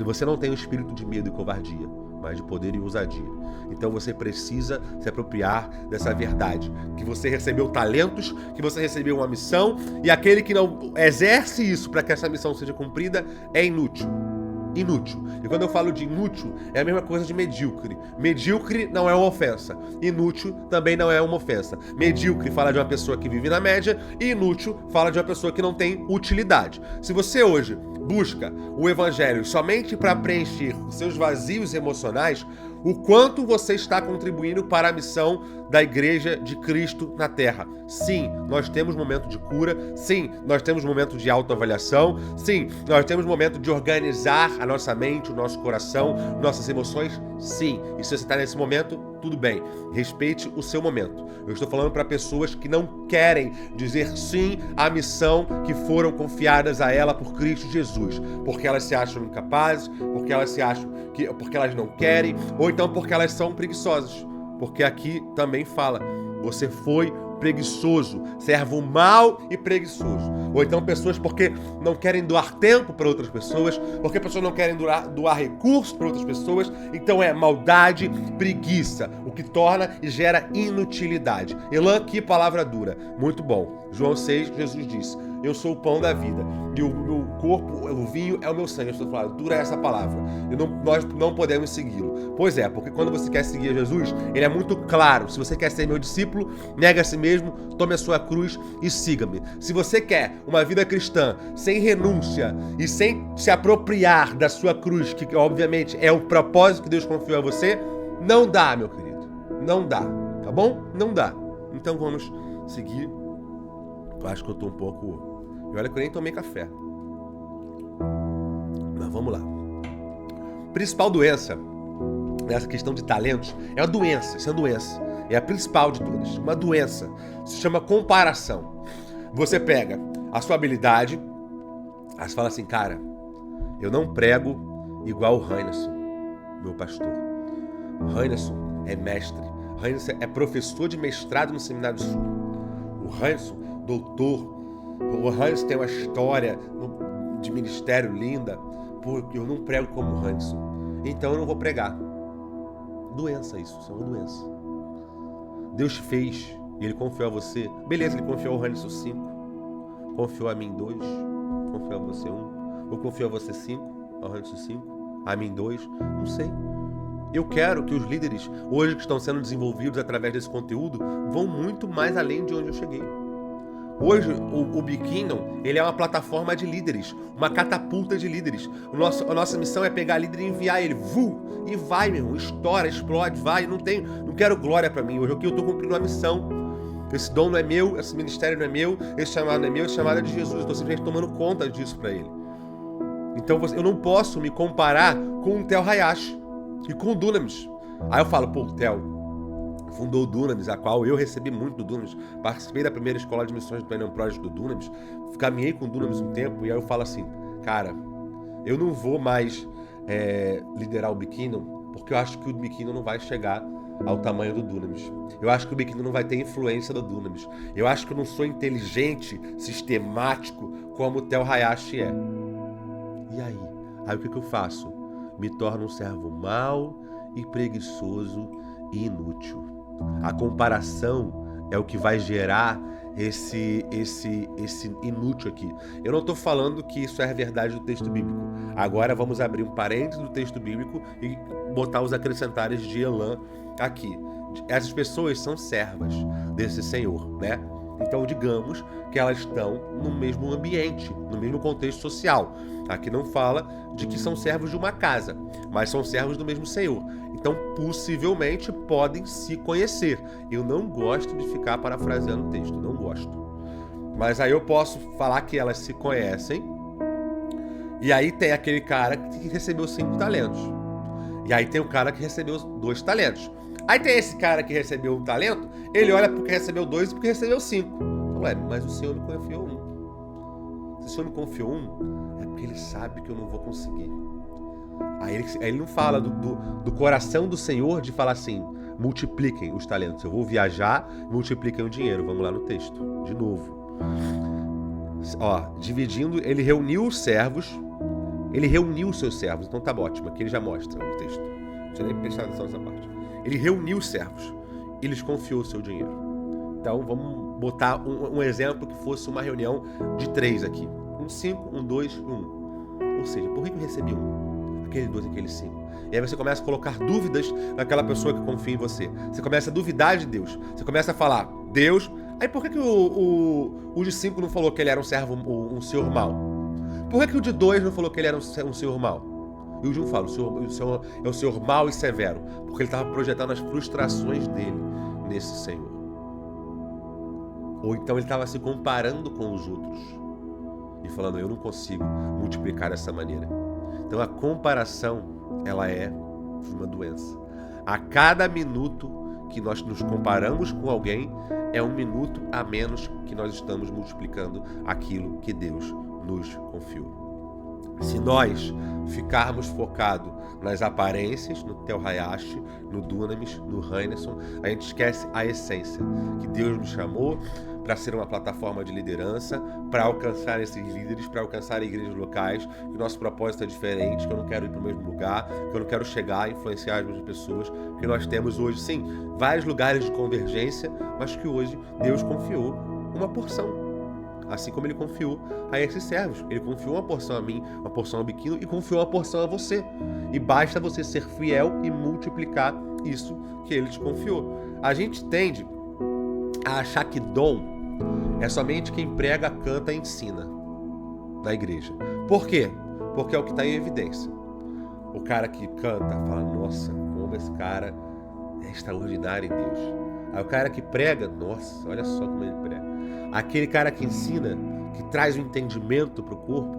Você não tem o espírito de medo e covardia, mas de poder e ousadia. Então você precisa se apropriar dessa verdade, que você recebeu talentos, que você recebeu uma missão, e aquele que não exerce isso para que essa missão seja cumprida é inútil. Inútil. E quando eu falo de inútil, é a mesma coisa de medíocre. Medíocre não é uma ofensa. Inútil também não é uma ofensa. Medíocre fala de uma pessoa que vive na média, e inútil fala de uma pessoa que não tem utilidade. Se você hoje busca o evangelho somente para preencher os seus vazios emocionais, o quanto você está contribuindo para a missão da Igreja de Cristo na Terra. Sim, nós temos momento de cura. Sim, nós temos momento de autoavaliação. Sim, nós temos momento de organizar a nossa mente, o nosso coração, nossas emoções. Sim, e se você está nesse momento, tudo bem. Respeite o seu momento. Eu estou falando para pessoas que não querem dizer sim à missão que foram confiadas a ela por Cristo Jesus, porque elas se acham incapazes, porque elas se acham porque elas não querem, ou então porque elas são preguiçosas. Porque aqui também fala, você foi preguiçoso, servo mau e preguiçoso. Ou então pessoas porque não querem doar tempo para outras pessoas, porque pessoas não querem doar recursos para outras pessoas. Então é maldade, preguiça, o que torna e gera inutilidade. Elan, que palavra dura. Muito bom. João 6, Jesus disse, eu sou o pão da vida, e o meu corpo, o vinho é o meu sangue. Eu estou falando, dura essa palavra. Nós não podemos segui-lo. Pois é, porque quando você quer seguir Jesus, ele é muito claro. Se você quer ser meu discípulo, nega a si mesmo, tome a sua cruz e siga-me. Se você quer uma vida cristã sem renúncia e sem se apropriar da sua cruz, que obviamente é o propósito que Deus confiou a você, não dá, meu querido. Não dá, tá bom? Não dá. Então vamos seguir. Eu acho que eu tô um pouco... E olha que eu nem tomei café. Mas vamos lá. Principal doença nessa questão de talentos é a doença. Isso é uma doença. É a principal de todas. Uma doença. Se chama comparação. Você pega a sua habilidade, aí você fala assim, cara, eu não prego igual o Heinerson, meu pastor. O Heinerson é mestre. O Heinerson é professor de mestrado no Seminário Sul. O Heinerson, doutor. O Heinerson tem uma história de ministério linda, porque eu não prego como o Heinerson. Então eu não vou pregar. Doença isso é uma doença. Deus te fez e Ele confiou a você. Beleza, Ele confiou ao Heinerson 5. Confiou a mim 2. Confiou a você 1. Ou confiou a você 5. Ao Heinerson 5. A mim 2. Não sei. Eu quero que os líderes, hoje que estão sendo desenvolvidos através desse conteúdo, vão muito mais além de onde eu cheguei. Hoje, o Bikingdom, ele é uma plataforma de líderes, uma catapulta de líderes. A nossa missão é pegar líder e enviar ele, e vai, meu irmão, estoura, explode, vai. Não quero glória pra mim. Hoje aqui eu tô cumprindo uma missão. Esse dom não é meu, esse ministério não é meu, esse chamado não é meu, esse chamado é de Jesus. Eu tô simplesmente tomando conta disso pra ele. Então eu não posso me comparar com o Tel Hayashi e com o Dunamis. Aí eu falo, o Tel fundou o Dunamis, a qual eu recebi muito do Dunamis, participei da primeira escola de missões do Pioneer Project do Dunamis, caminhei com o Dunamis um tempo, e aí eu falo assim, cara, eu não vou mais liderar o Bikingdom, porque eu acho que o Bikingdom não vai chegar ao tamanho do Dunamis. Eu acho que o Bikingdom não vai ter influência do Dunamis. Eu acho que eu não sou inteligente, sistemático, como o Tel Hayashi é. E aí? Aí o que eu faço? Me torno um servo mau e preguiçoso e inútil. A comparação é o que vai gerar esse inútil aqui. Eu não estou falando que isso é a verdade do texto bíblico. Agora vamos abrir um parênteses do texto bíblico e botar os acrescentares de Elan aqui. Essas pessoas são servas desse Senhor, né? Então digamos que elas estão no mesmo ambiente, no mesmo contexto social. Aqui não fala de que são servos de uma casa, mas são servos do mesmo Senhor. Então possivelmente podem se conhecer. Eu não gosto de ficar parafraseando o texto, não gosto. Mas aí eu posso falar que elas se conhecem. E aí tem aquele cara que recebeu 5 talentos. E aí tem o cara que recebeu 2 talentos. Aí tem esse cara que recebeu 1 talento, ele olha porque recebeu 2 e porque recebeu 5. Ué, mas o Senhor me confiou 1. Se o Senhor me confiou 1, é porque Ele sabe que eu não vou conseguir. Aí ele não fala do coração do Senhor de falar assim, multipliquem os talentos. Eu vou viajar, multipliquem o dinheiro. Vamos lá no texto, de novo. Dividindo, ele reuniu os servos, ele reuniu os seus servos. Então tá ótimo, aqui ele já mostra o texto. Deixa eu nem prestar atenção nessa parte. Ele reuniu os servos e lhes confiou o seu dinheiro. Então vamos botar um exemplo que fosse uma reunião de 3 aqui. 5, 2 e 1. Ou seja, por que eu recebi 1? Aquele 2, aquele 5. E aí você começa a colocar dúvidas naquela pessoa que confia em você. Você começa a duvidar de Deus. Você começa a falar, Deus... Aí por que o de 5 não falou que ele era um servo, um senhor mau? Por que o de 2 não falou que ele era um senhor mau? E o de 1 fala, o senhor é o senhor mau e severo. Porque ele estava projetando as frustrações dele nesse senhor. Ou então ele estava se comparando com os outros. E falando, eu não consigo multiplicar dessa maneira. Então a comparação, ela é uma doença. A cada minuto que nós nos comparamos com alguém, é 1 minuto a menos que nós estamos multiplicando aquilo que Deus nos confiou. Se nós ficarmos focados nas aparências, no Tel Hayashi, no Dunamis, no Heinesson, a gente esquece a essência, que Deus nos chamou para ser uma plataforma de liderança, para alcançar esses líderes, para alcançar igrejas locais, que o nosso propósito é diferente, que eu não quero ir para o mesmo lugar, que eu não quero chegar a influenciar as mesmas pessoas, que nós temos hoje, sim, vários lugares de convergência, mas que hoje Deus confiou uma porção, assim como Ele confiou a esses servos. Ele confiou uma porção a mim, uma porção ao Biquino e confiou uma porção a você. E basta você ser fiel e multiplicar isso que Ele te confiou. A gente tende a achar que dom é somente quem prega, canta e ensina na igreja. Por quê? Porque é o que está em evidência. O cara que canta fala, nossa, como esse cara é extraordinário em Deus. Aí o cara que prega, nossa, olha só como ele prega. Aquele cara que ensina, que traz o entendimento para o corpo,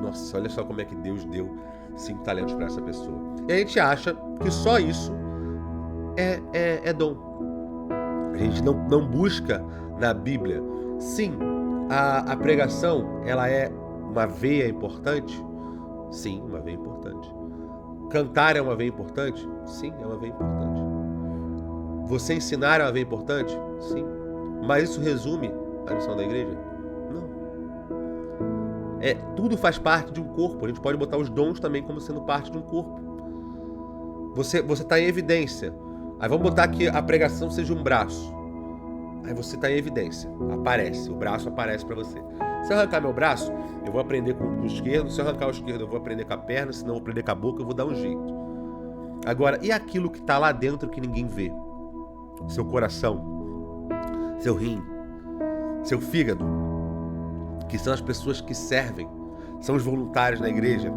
nossa, olha só como é que Deus deu 5 talentos para essa pessoa. E a gente acha que só isso é dom. A gente não busca na Bíblia. Sim, a pregação, ela é uma veia importante? Sim, uma veia importante. Cantar é uma veia importante? Sim, é uma veia importante. Você ensinar é uma veia importante? Sim. Mas isso resume a missão da igreja? Não. Tudo faz parte de um corpo. A gente pode botar os dons também como sendo parte de um corpo. Você está em evidência. Aí vamos botar que a pregação seja um braço. Aí você está em evidência. Aparece. O braço aparece para você. Se eu arrancar meu braço, eu vou aprender com o esquerdo. Se eu arrancar o esquerdo, eu vou aprender com a perna. Se não, eu vou aprender com a boca, eu vou dar um jeito. Agora, e aquilo que está lá dentro que ninguém vê? Seu coração, seu rim, seu fígado, que são as pessoas que servem, são os voluntários na igreja,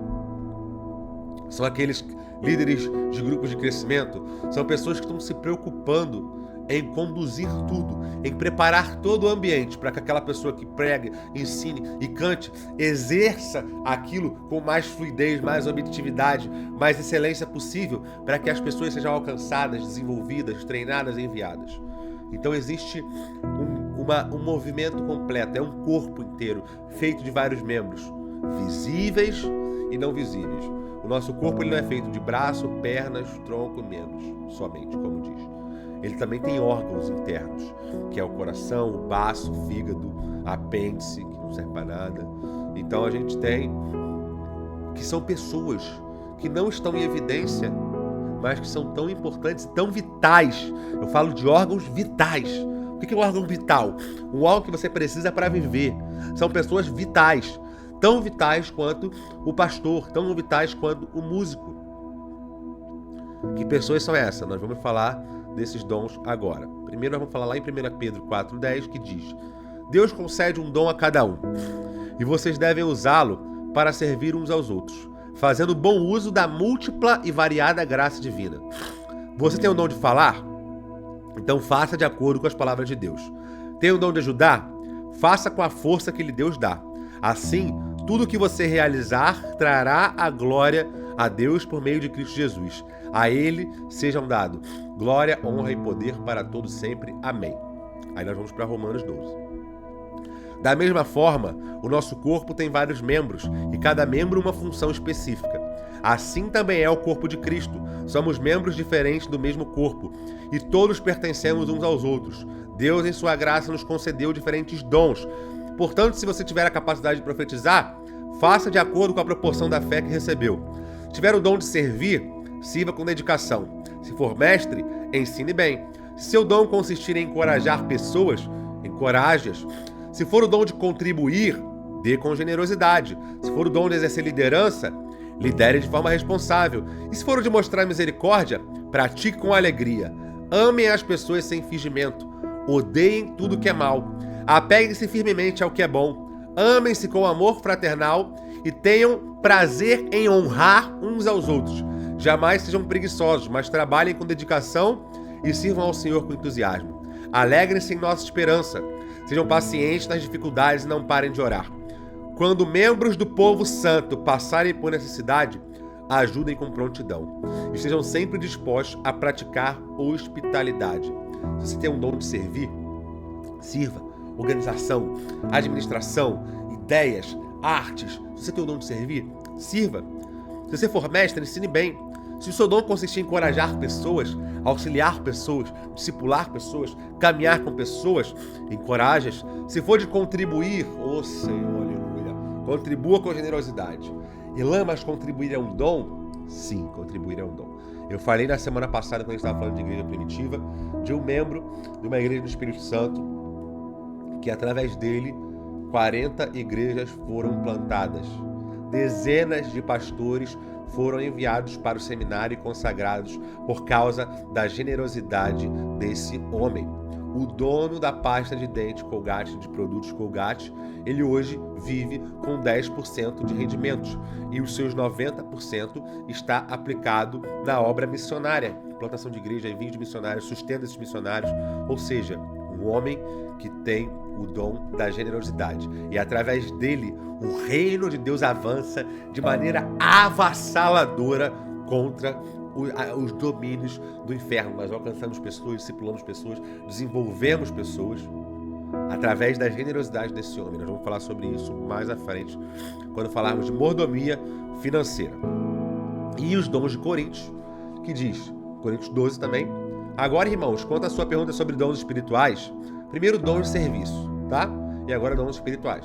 são aqueles líderes de grupos de crescimento, são pessoas que estão se preocupando em conduzir tudo, em preparar todo o ambiente para que aquela pessoa que pregue, ensine e cante, exerça aquilo com mais fluidez, mais objetividade, mais excelência possível, para que as pessoas sejam alcançadas, desenvolvidas, treinadas e enviadas. Então existe um movimento completo, é um corpo inteiro, feito de vários membros, visíveis e não visíveis. O nosso corpo ele não é feito de braço, pernas, tronco e membros, somente, como diz. Ele também tem órgãos internos, que é o coração, o baço, o fígado, apêndice, que não serve para nada. Então a gente tem que são pessoas que não estão em evidência, mas que são tão importantes, tão vitais. Eu falo de órgãos vitais. O que é um órgão vital? Um órgão que você precisa para viver. São pessoas vitais, tão vitais quanto o pastor, tão vitais quanto o músico. Que pessoas são essas? Nós vamos falar desses dons agora. Primeiro nós vamos falar lá em 1 Pedro 4,10, que diz: Deus concede um dom a cada um, e vocês devem usá-lo para servir uns aos outros, fazendo bom uso da múltipla e variada graça divina. Você tem o dom de falar? Então faça de acordo com as palavras de Deus. Tem o dom de ajudar? Faça com a força que lhe Deus dá. Assim, tudo que você realizar trará a glória a Deus por meio de Cristo Jesus. A Ele sejam dados glória, honra e poder para todos sempre. Amém. Aí nós vamos para Romanos 12. Da mesma forma, o nosso corpo tem vários membros e cada membro uma função específica. Assim também é o corpo de Cristo. Somos membros diferentes do mesmo corpo e todos pertencemos uns aos outros. Deus, em sua graça, nos concedeu diferentes dons. Portanto, se você tiver a capacidade de profetizar, faça de acordo com a proporção da fé que recebeu. Se tiver o dom de servir, sirva com dedicação. Se for mestre, ensine bem. Se seu dom consistir em encorajar pessoas, encoraje-as. Se for o dom de contribuir, dê com generosidade. Se for o dom de exercer liderança, lidere de forma responsável. E se for o de mostrar misericórdia, pratique com alegria. Amem as pessoas sem fingimento. Odeiem tudo que é mal. Apeguem-se firmemente ao que é bom. Amem-se com amor fraternal e tenham prazer em honrar uns aos outros. Jamais sejam preguiçosos, mas trabalhem com dedicação e sirvam ao Senhor com entusiasmo. Alegrem-se em nossa esperança. Sejam pacientes nas dificuldades e não parem de orar. Quando membros do povo santo passarem por necessidade, ajudem com prontidão. Estejam sempre dispostos a praticar hospitalidade. Se você tem um dom de servir, sirva. Organização, administração, ideias, artes. Se você tem o dom de servir, sirva. Se você for mestre, ensine bem. Se o seu dom consistir em encorajar pessoas, auxiliar pessoas, discipular pessoas, caminhar com pessoas, encoraje-as. Se for de contribuir, ô Senhor, aleluia, contribua com generosidade. Elã, mas contribuir é um dom? Sim, contribuir é um dom. Eu falei na semana passada, quando a gente estava falando de igreja primitiva, de um membro de uma igreja do Espírito Santo, que através dele 40 igrejas foram plantadas. Dezenas de pastores foram enviados para o seminário e consagrados por causa da generosidade desse homem. O dono da pasta de dente Colgate, de produtos Colgate, ele hoje vive com 10% de rendimentos e os seus 90% está aplicado na obra missionária, plantação de igreja, envio de missionários, sustento desses missionários, ou seja, um homem que tem o dom da generosidade. E através dele, o reino de Deus avança de maneira avassaladora contra os domínios do inferno. Nós alcançamos pessoas, discipulamos pessoas, desenvolvemos pessoas através da generosidade desse homem. Nós vamos falar sobre isso mais à frente, quando falarmos de mordomia financeira. E os dons de Coríntios, que diz, Coríntios 12 também. Agora, irmãos, quanto à sua pergunta sobre dons espirituais, primeiro dons de serviço, tá? E agora dons espirituais.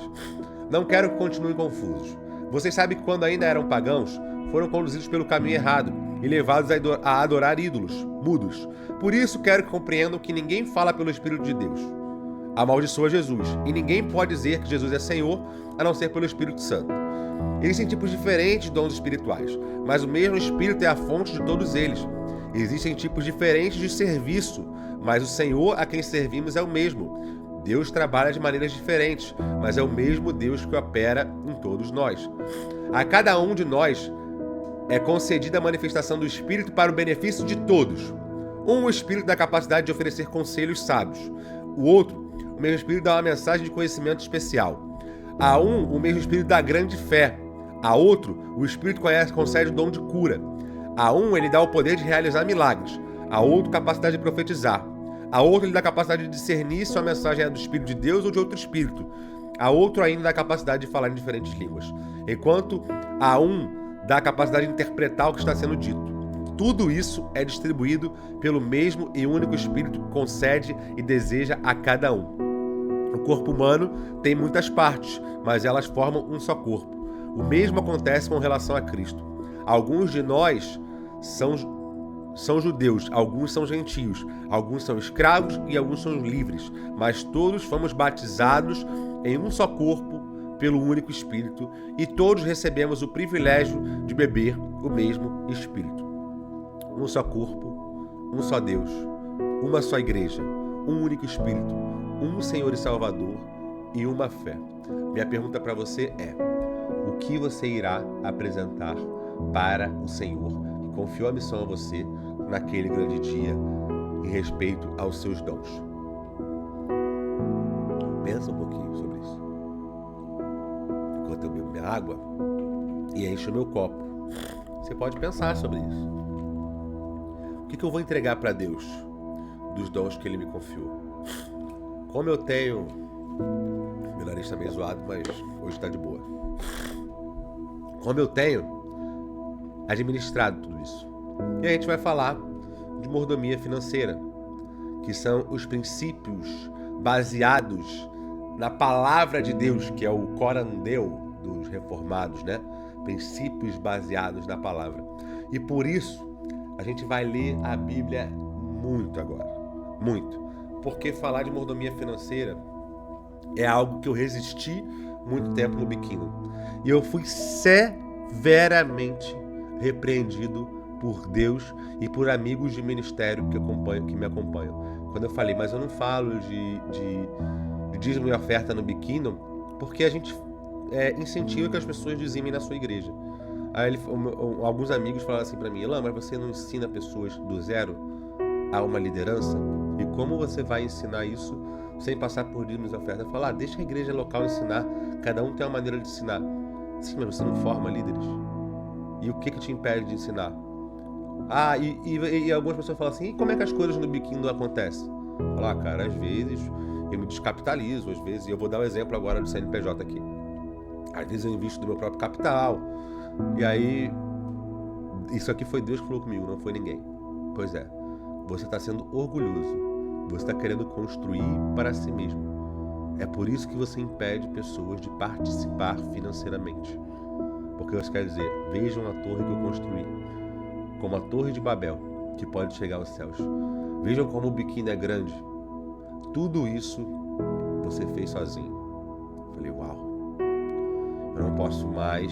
Não quero que continuem confusos. Vocês sabem que quando ainda eram pagãos, foram conduzidos pelo caminho errado e levados a adorar ídolos, mudos. Por isso quero que compreendam que ninguém fala pelo Espírito de Deus. Amaldiçoa Jesus. E ninguém pode dizer que Jesus é Senhor, a não ser pelo Espírito Santo. Existem tipos diferentes de dons espirituais, mas o mesmo Espírito é a fonte de todos eles. Existem tipos diferentes de serviço, mas o Senhor a quem servimos é o mesmo. Deus trabalha de maneiras diferentes, mas é o mesmo Deus que opera em todos nós. A cada um de nós é concedida a manifestação do Espírito para o benefício de todos. Um, o Espírito dá a capacidade de oferecer conselhos sábios. O outro, o mesmo Espírito dá uma mensagem de conhecimento especial. A um, o mesmo Espírito dá grande fé. A outro, o Espírito concede o dom de cura. A um, ele dá o poder de realizar milagres. A outro, capacidade de profetizar. A outro, ele dá a capacidade de discernir se a mensagem é do Espírito de Deus ou de outro Espírito. A outro ainda dá a capacidade de falar em diferentes línguas. Enquanto a um dá a capacidade de interpretar o que está sendo dito. Tudo isso é distribuído pelo mesmo e único Espírito que concede e deseja a cada um. O corpo humano tem muitas partes, mas elas formam um só corpo. O mesmo acontece com relação a Cristo. Alguns de nós são judeus, alguns são gentios, alguns são escravos e alguns são livres, mas todos fomos batizados em um só corpo pelo único Espírito e todos recebemos o privilégio de beber o mesmo Espírito. Um só corpo, um só Deus, uma só igreja, um único Espírito, um Senhor e Salvador e uma fé. Minha pergunta para você é: o que você irá apresentar para o Senhor, que confiou a missão a você naquele grande dia em respeito aos seus dons? Pensa um pouquinho sobre isso. Enquanto eu bebo minha água e encho meu copo, você pode pensar sobre isso. O que eu vou entregar para Deus dos dons que Ele me confiou? Como eu tenho... Meu nariz está meio zoado, mas hoje está de boa. Como eu tenho administrado tudo isso. E a gente vai falar de mordomia financeira, que são os princípios baseados na palavra de Deus, que é o corandeu dos reformados, né? Princípios baseados na palavra. E por isso, a gente vai ler a Bíblia muito agora. Muito. Porque falar de mordomia financeira é algo que eu resisti muito tempo no biquíni. E eu fui severamente repreendido por Deus e por amigos de ministério que me acompanham. Quando eu falei, mas eu não falo de dízimo e oferta no biquíni, porque a gente incentiva que as pessoas dizimem na sua igreja. Aí alguns amigos falaram assim pra mim, Elan, mas você não ensina pessoas do zero a uma liderança? E como você vai ensinar isso sem passar por dízimos e oferta? Eu falo, deixa a igreja local ensinar, cada um tem uma maneira de ensinar. Sim, mas você não forma líderes. E o que te impede de ensinar? E algumas pessoas falam assim, e como é que as coisas no biquíni não acontecem? Eu falo, cara, às vezes eu me descapitalizo, às vezes, e eu vou dar um exemplo agora do CNPJ aqui. Às vezes eu invisto do meu próprio capital, e aí, isso aqui foi Deus que falou comigo, não foi ninguém. Pois é, você está sendo orgulhoso, você está querendo construir para si mesmo. É por isso que você impede pessoas de participar financeiramente. Porque você quer dizer, vejam a torre que eu construí, como a torre de Babel, que pode chegar aos céus. Vejam como o biquíni é grande. Tudo isso você fez sozinho. Eu falei, uau, eu não posso mais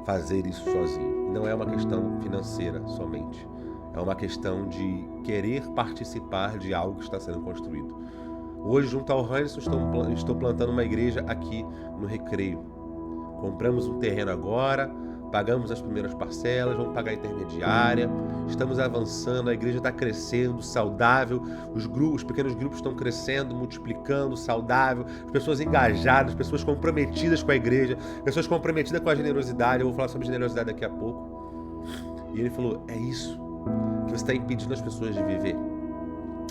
fazer isso sozinho. Não é uma questão financeira somente. É uma questão de querer participar de algo que está sendo construído. Hoje, junto ao Hanson, estou plantando uma igreja aqui no Recreio. Compramos um terreno agora, pagamos as primeiras parcelas, vamos pagar a intermediária, estamos avançando, a igreja está crescendo, saudável, os pequenos grupos estão crescendo, multiplicando, saudável, as pessoas engajadas, pessoas comprometidas com a igreja, pessoas comprometidas com a generosidade. Eu vou falar sobre generosidade daqui a pouco. E ele falou, é isso que você está impedindo as pessoas de viver.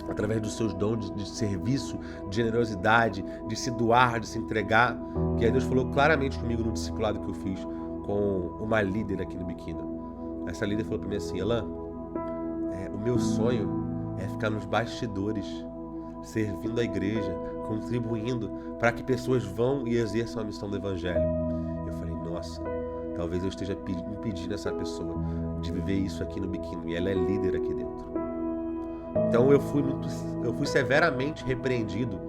Através dos seus dons de serviço, de generosidade, de se doar, de se entregar. E aí Deus falou claramente comigo no discipulado que eu fiz com uma líder aqui no biquíni. Essa líder falou para mim assim, Elan, o meu sonho é ficar nos bastidores, servindo a igreja, contribuindo para que pessoas vão e exerçam a missão do evangelho. Eu falei, nossa, talvez eu esteja impedindo essa pessoa de viver isso aqui no biquíni, e ela é líder aqui dentro. Então eu fui severamente repreendido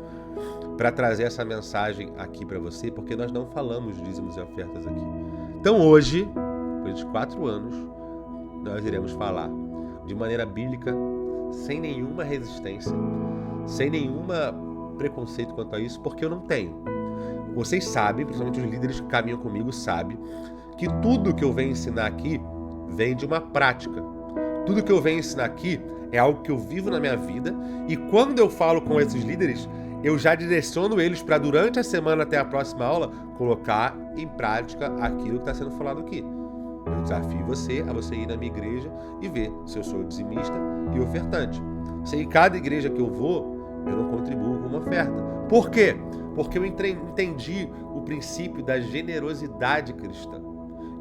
para trazer essa mensagem aqui para você, porque nós não falamos de dízimos e ofertas aqui. Então hoje, depois de 4 anos, nós iremos falar de maneira bíblica, sem nenhuma resistência, sem nenhum preconceito quanto a isso, porque eu não tenho. Vocês sabem, principalmente os líderes que caminham comigo, sabem que tudo que eu venho ensinar aqui vem de uma prática. Tudo que eu venho ensinar aqui é algo que eu vivo na minha vida, e quando eu falo com esses líderes, eu já direciono eles para, durante a semana até a próxima aula, colocar em prática aquilo que está sendo falado aqui. Eu desafio você a você ir na minha igreja e ver se eu sou dizimista e ofertante. Se em cada igreja que eu vou, eu não contribuo com uma oferta. Por quê? Porque eu entendi o princípio da generosidade cristã.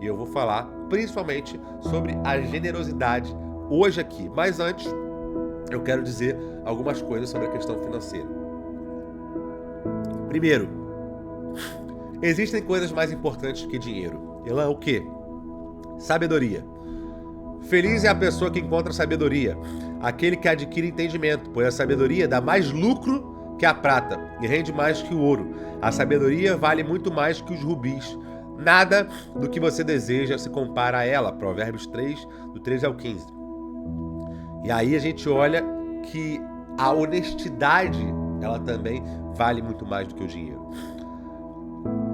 E eu vou falar principalmente sobre a generosidade hoje aqui. Mas antes, eu quero dizer algumas coisas sobre a questão financeira. Primeiro, existem coisas mais importantes que dinheiro. Elan, o quê? Sabedoria. Feliz é a pessoa que encontra sabedoria, aquele que adquire entendimento, pois a sabedoria dá mais lucro que a prata e rende mais que o ouro. A sabedoria vale muito mais que os rubis. Nada do que você deseja se compara a ela. Provérbios 3, do 13 ao 15. E aí a gente olha que a honestidade, ela também vale muito mais do que o dinheiro.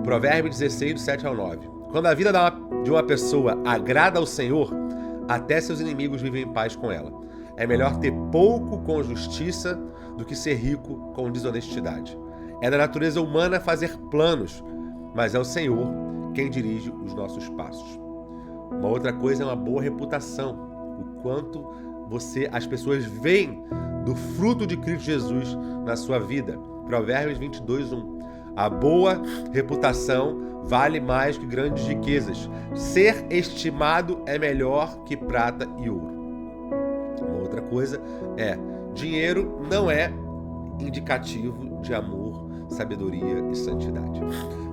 Provérbios 16, do 7 ao 9. Quando a vida de uma pessoa agrada ao Senhor, até seus inimigos vivem em paz com ela. É melhor ter pouco com justiça do que ser rico com desonestidade. É da natureza humana fazer planos, mas é o Senhor quem dirige os nossos passos. Uma outra coisa é uma boa reputação. O quanto as pessoas veem do fruto de Cristo Jesus na sua vida. Provérbios 22, 1. A boa reputação vale mais que grandes riquezas. Ser estimado é melhor que prata e ouro. Uma outra coisa é, dinheiro não é indicativo de amor, sabedoria e santidade.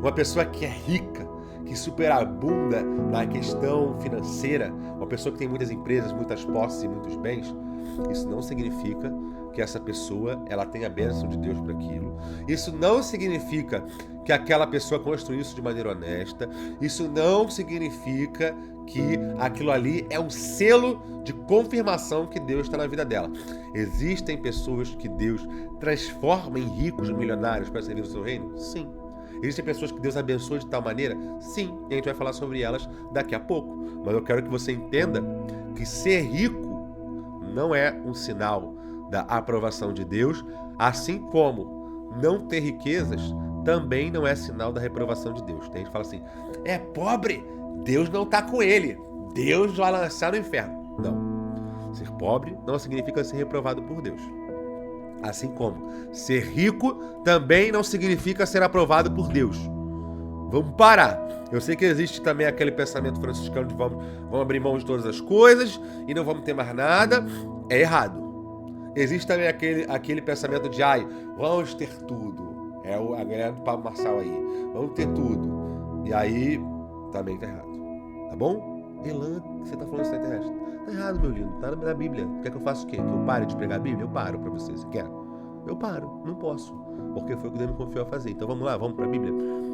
Uma pessoa que é rica, que superabunda na questão financeira, uma pessoa que tem muitas empresas, muitas posses e muitos bens, isso não significa que essa pessoa ela tenha a bênção de Deus para aquilo. Isso não significa que aquela pessoa construiu isso de maneira honesta. Isso não significa que aquilo ali é um selo de confirmação que Deus está na vida dela. Existem pessoas que Deus transforma em ricos, milionários para servir o seu reino? Sim. Existem pessoas que Deus abençoa de tal maneira? Sim. E a gente vai falar sobre elas daqui a pouco. Mas eu quero que você entenda que ser rico não é um sinal da aprovação de Deus, assim como não ter riquezas também não é sinal da reprovação de Deus. Tem gente que fala assim, é pobre, Deus não está com ele, Deus vai lançar no inferno. Não. Ser pobre não significa ser reprovado por Deus. Assim como ser rico também não significa ser aprovado por Deus. Vamos parar. Eu sei que existe também aquele pensamento franciscano de vamos abrir mão de todas as coisas e não vamos ter mais nada. É errado. Existe também aquele pensamento de vamos ter tudo. É a galera do Pablo Marçal aí. Vamos ter tudo. E aí, também tá errado. Tá bom? Elan, você tá falando isso na internet. Tá errado, meu lindo. Tá na Bíblia. Quer que eu faça o quê? Que eu pare de pregar a Bíblia? Eu paro pra você. Você quer? Eu paro. Não posso. Porque foi o que Deus me confiou a fazer. Então vamos lá, vamos pra Bíblia.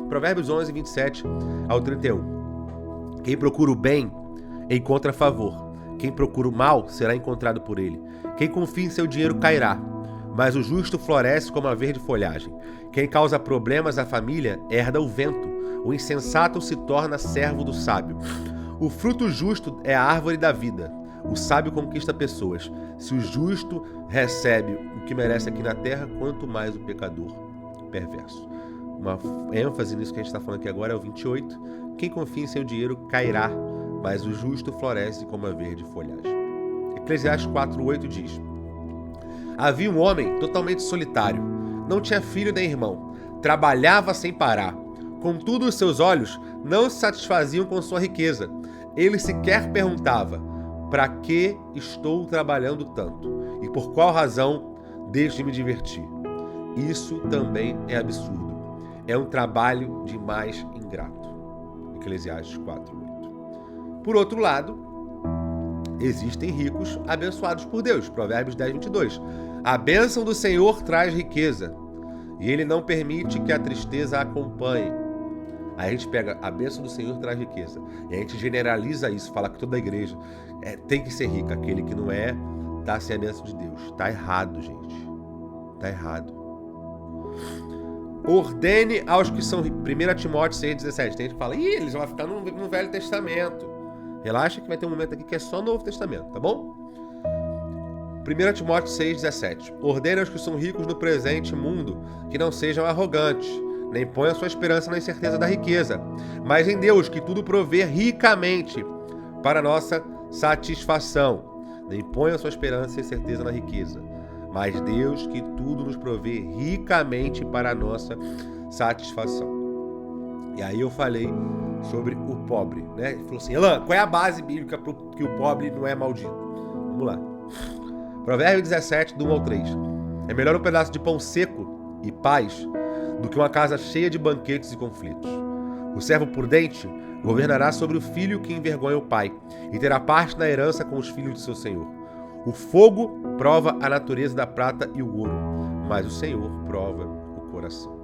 Provérbios 11, 27 ao 31. Quem procura o bem, encontra favor. Quem procura o mal, será encontrado por ele. Quem confia em seu dinheiro cairá, mas o justo floresce como a verde folhagem. Quem causa problemas à família, herda o vento. O insensato se torna servo do sábio. O fruto justo é a árvore da vida. O sábio conquista pessoas. Se o justo recebe o que merece aqui na terra, quanto mais o pecador perverso. Uma ênfase nisso que a gente está falando aqui agora é o 28. Quem confia em seu dinheiro cairá, mas o justo floresce como a verde folhagem. Eclesiastes 4:8 diz: havia um homem totalmente solitário, não tinha filho nem irmão, trabalhava sem parar. Contudo, os seus olhos não se satisfaziam com sua riqueza. Ele sequer perguntava: para que estou trabalhando tanto? E por qual razão deixo de me divertir? Isso também é absurdo. É um trabalho demais ingrato. Eclesiastes 4:8. Por outro lado, existem ricos abençoados por Deus. Provérbios 10:22. A bênção do Senhor traz riqueza, e Ele não permite que a tristeza a acompanhe. Aí a gente pega a bênção do Senhor traz riqueza, e a gente generaliza isso, fala que toda a igreja tem que ser rica. Aquele que não é, tá sem a bênção de Deus. Tá errado, gente. Tá errado. Ordene aos que são ricos. 1 Timóteo 6,17. Tem gente que fala, eles vão ficar no Velho Testamento. Relaxa que vai ter um momento aqui que é só Novo Testamento, tá bom? 1 Timóteo 6,17. Ordene aos que são ricos no presente mundo que não sejam arrogantes, nem ponham sua esperança na incerteza da riqueza, mas em Deus, que tudo provê ricamente para nossa satisfação. Nem ponham sua esperança e certeza na riqueza, mas Deus, que tudo nos provê ricamente para a nossa satisfação. E aí eu falei sobre o pobre, né? Ele falou assim, Elan, qual é a base bíblica para que o pobre não é maldito? Vamos lá. Provérbio 17, do 1 ao 3. É melhor um pedaço de pão seco e paz do que uma casa cheia de banquetes e conflitos. O servo prudente governará sobre o filho que envergonha o pai e terá parte na herança com os filhos de seu senhor. O fogo prova a natureza da prata e o ouro, mas o Senhor prova o coração.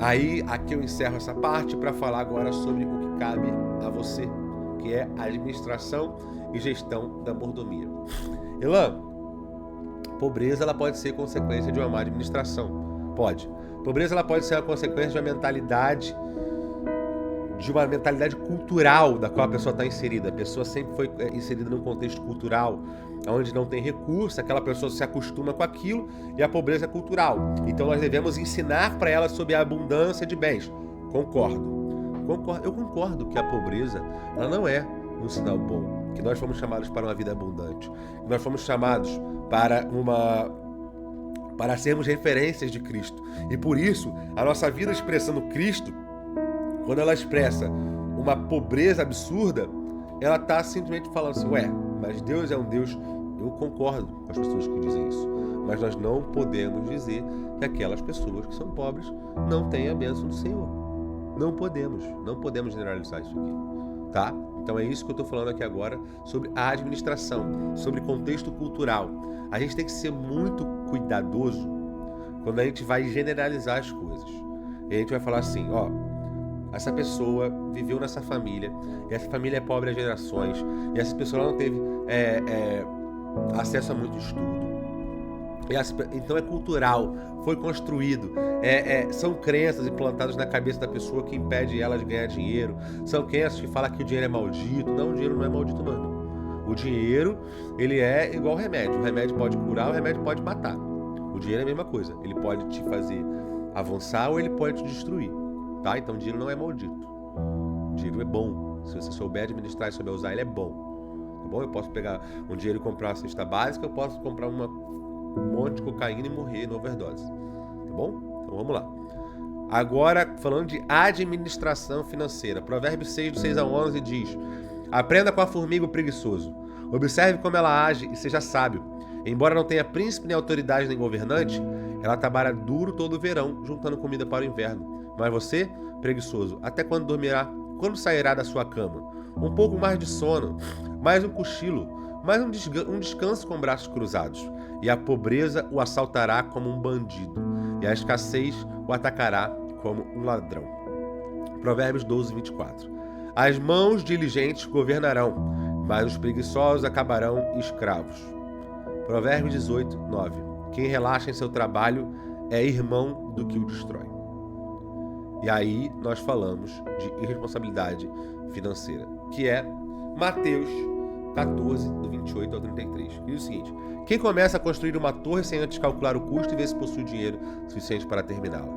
Aí, aqui eu encerro essa parte para falar agora sobre o que cabe a você, que é a administração e gestão da mordomia. Elan, pobreza ela pode ser consequência de uma má administração. Pode. Pobreza ela pode ser a consequência de uma mentalidade cultural da qual a pessoa está inserida. A pessoa sempre foi inserida num contexto cultural onde não tem recurso, aquela pessoa se acostuma com aquilo e a pobreza é cultural. Então nós devemos ensinar para ela sobre a abundância de bens. Eu concordo que a pobreza ela não é um sinal bom, que nós fomos chamados para uma vida abundante, que nós fomos chamados para para sermos referências de Cristo. E por isso, a nossa vida expressando Cristo, quando ela expressa uma pobreza absurda, ela está simplesmente falando assim, mas Deus é um Deus... Eu concordo com as pessoas que dizem isso, mas nós não podemos dizer que aquelas pessoas que são pobres não têm a bênção do Senhor. Não podemos generalizar isso aqui, tá? Então é isso que eu estou falando aqui agora sobre a administração, sobre contexto cultural. A gente tem que ser muito cuidadoso quando a gente vai generalizar as coisas. E a gente vai falar assim, essa pessoa viveu nessa família, e essa família é pobre há gerações, e essa pessoa não teve acesso a muito estudo. Então é cultural, foi construído, são crenças implantadas na cabeça da pessoa que impede ela de ganhar dinheiro, são crenças que falam que o dinheiro é maldito. Não, o dinheiro não é maldito não, irmão. O dinheiro, ele é igual ao remédio. O remédio pode curar, o remédio pode matar. O dinheiro é a mesma coisa, ele pode te fazer avançar ou ele pode te destruir, tá? Então o dinheiro não é maldito, o dinheiro é bom. Se você souber administrar e souber usar, ele é bom. Tá bom? Eu posso pegar um dinheiro e comprar uma cesta básica, eu posso comprar um monte de cocaína e morrer na overdose. Tá bom? Então vamos lá. Agora, falando de administração financeira. Provérbios 6, do 6 a 11 diz: aprenda com a formiga o preguiçoso. Observe como ela age e seja sábio. Embora não tenha príncipe, nem autoridade, nem governante, ela trabalha duro todo o verão, juntando comida para o inverno. Mas você, preguiçoso, até quando dormirá? Quando sairá da sua cama? Um pouco mais de sono, mais um cochilo, mais um descanso com braços cruzados. E a pobreza o assaltará como um bandido, e a escassez o atacará como um ladrão. Provérbios 12, 24. As mãos diligentes governarão, mas os preguiçosos acabarão escravos. Provérbios 18, 9. Quem relaxa em seu trabalho é irmão do que o destrói. E aí nós falamos de irresponsabilidade financeira, que é Mateus 14, do 28 ao 33. Que diz o seguinte: quem começa a construir uma torre sem antes calcular o custo e ver se possui dinheiro suficiente para terminá-la?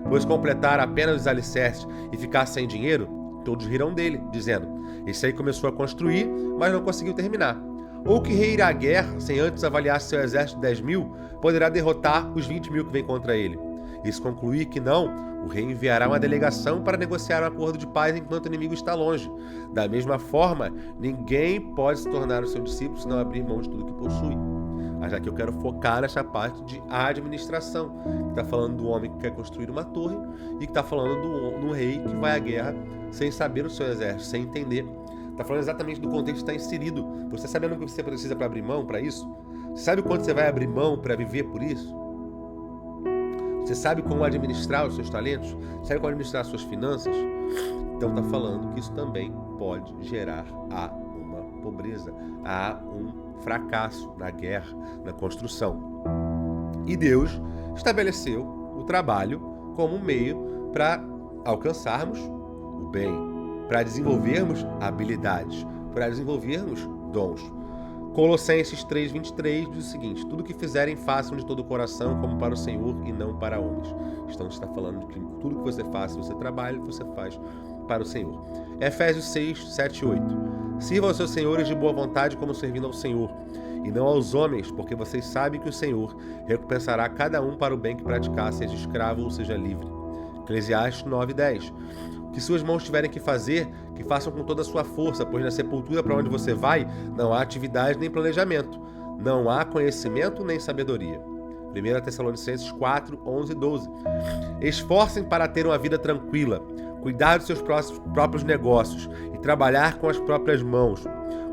Pois completar apenas os alicerces e ficar sem dinheiro, todos rirão dele, dizendo: esse aí começou a construir, mas não conseguiu terminar. Ou que rei irá à guerra sem antes avaliar seu exército de 10 mil, poderá derrotar os 20 mil que vêm contra ele. E se concluir que não, o rei enviará uma delegação para negociar um acordo de paz enquanto o inimigo está longe. Da mesma forma, ninguém pode se tornar o seu discípulo se não abrir mão de tudo que possui. Mas aqui eu quero focar nessa parte de administração, que está falando do homem que quer construir uma torre e que está falando do rei que vai à guerra sem saber o seu exército, sem entender. Está falando exatamente do contexto que está inserido. Você sabe o que você precisa para abrir mão para isso? Você sabe quanto você vai abrir mão para viver por isso? Você sabe como administrar os seus talentos? Sabe como administrar as suas finanças? Então está falando que isso também pode gerar uma pobreza, um fracasso na guerra, na construção. E Deus estabeleceu o trabalho como um meio para alcançarmos o bem, para desenvolvermos habilidades, para desenvolvermos dons. Colossenses 3:23 diz o seguinte: tudo que fizerem façam de todo o coração como para o Senhor e não para homens. Então está falando de que tudo que você faz, se você trabalha, você faz para o Senhor. Efésios 6, 7 e 8. Sirvam aos seus senhores de boa vontade como servindo ao Senhor, e não aos homens, porque vocês sabem que o Senhor recompensará cada um para o bem que praticar, seja escravo ou seja livre. Eclesiastes 9:10. O que suas mãos tiverem que fazer, que façam com toda a sua força, pois na sepultura para onde você vai, não há atividade nem planejamento, não há conhecimento nem sabedoria. 1 Tessalonicenses 4, 11 e 12. Esforcem para ter uma vida tranquila, cuidar dos seus próprios negócios e trabalhar com as próprias mãos,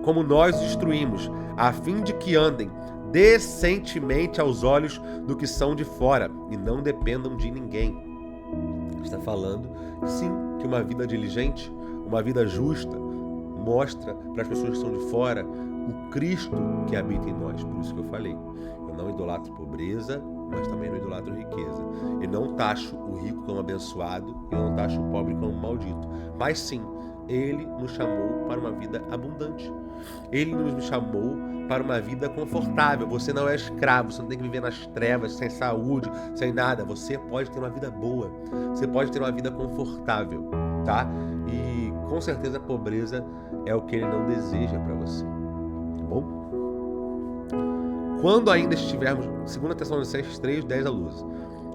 como nós os instruímos, a fim de que andem decentemente aos olhos do que são de fora e não dependam de ninguém. Está falando, sim, que uma vida diligente, uma vida justa, mostra para as pessoas que estão de fora o Cristo que habita em nós. Por isso que eu falei, eu não idolatro pobreza, mas também não idolatro riqueza. Eu não taxo o rico como abençoado, eu não taxo o pobre como maldito. Mas sim, Ele nos chamou para uma vida abundante. Ele nos chamou para uma vida confortável. Você não é escravo, você não tem que viver nas trevas, sem saúde, sem nada. Você pode ter uma vida boa, você pode ter uma vida confortável, tá? E com certeza a pobreza é o que Ele não deseja para você, tá bom? Quando ainda estivermos, 2 Tessalonicenses 3, 10 a 12.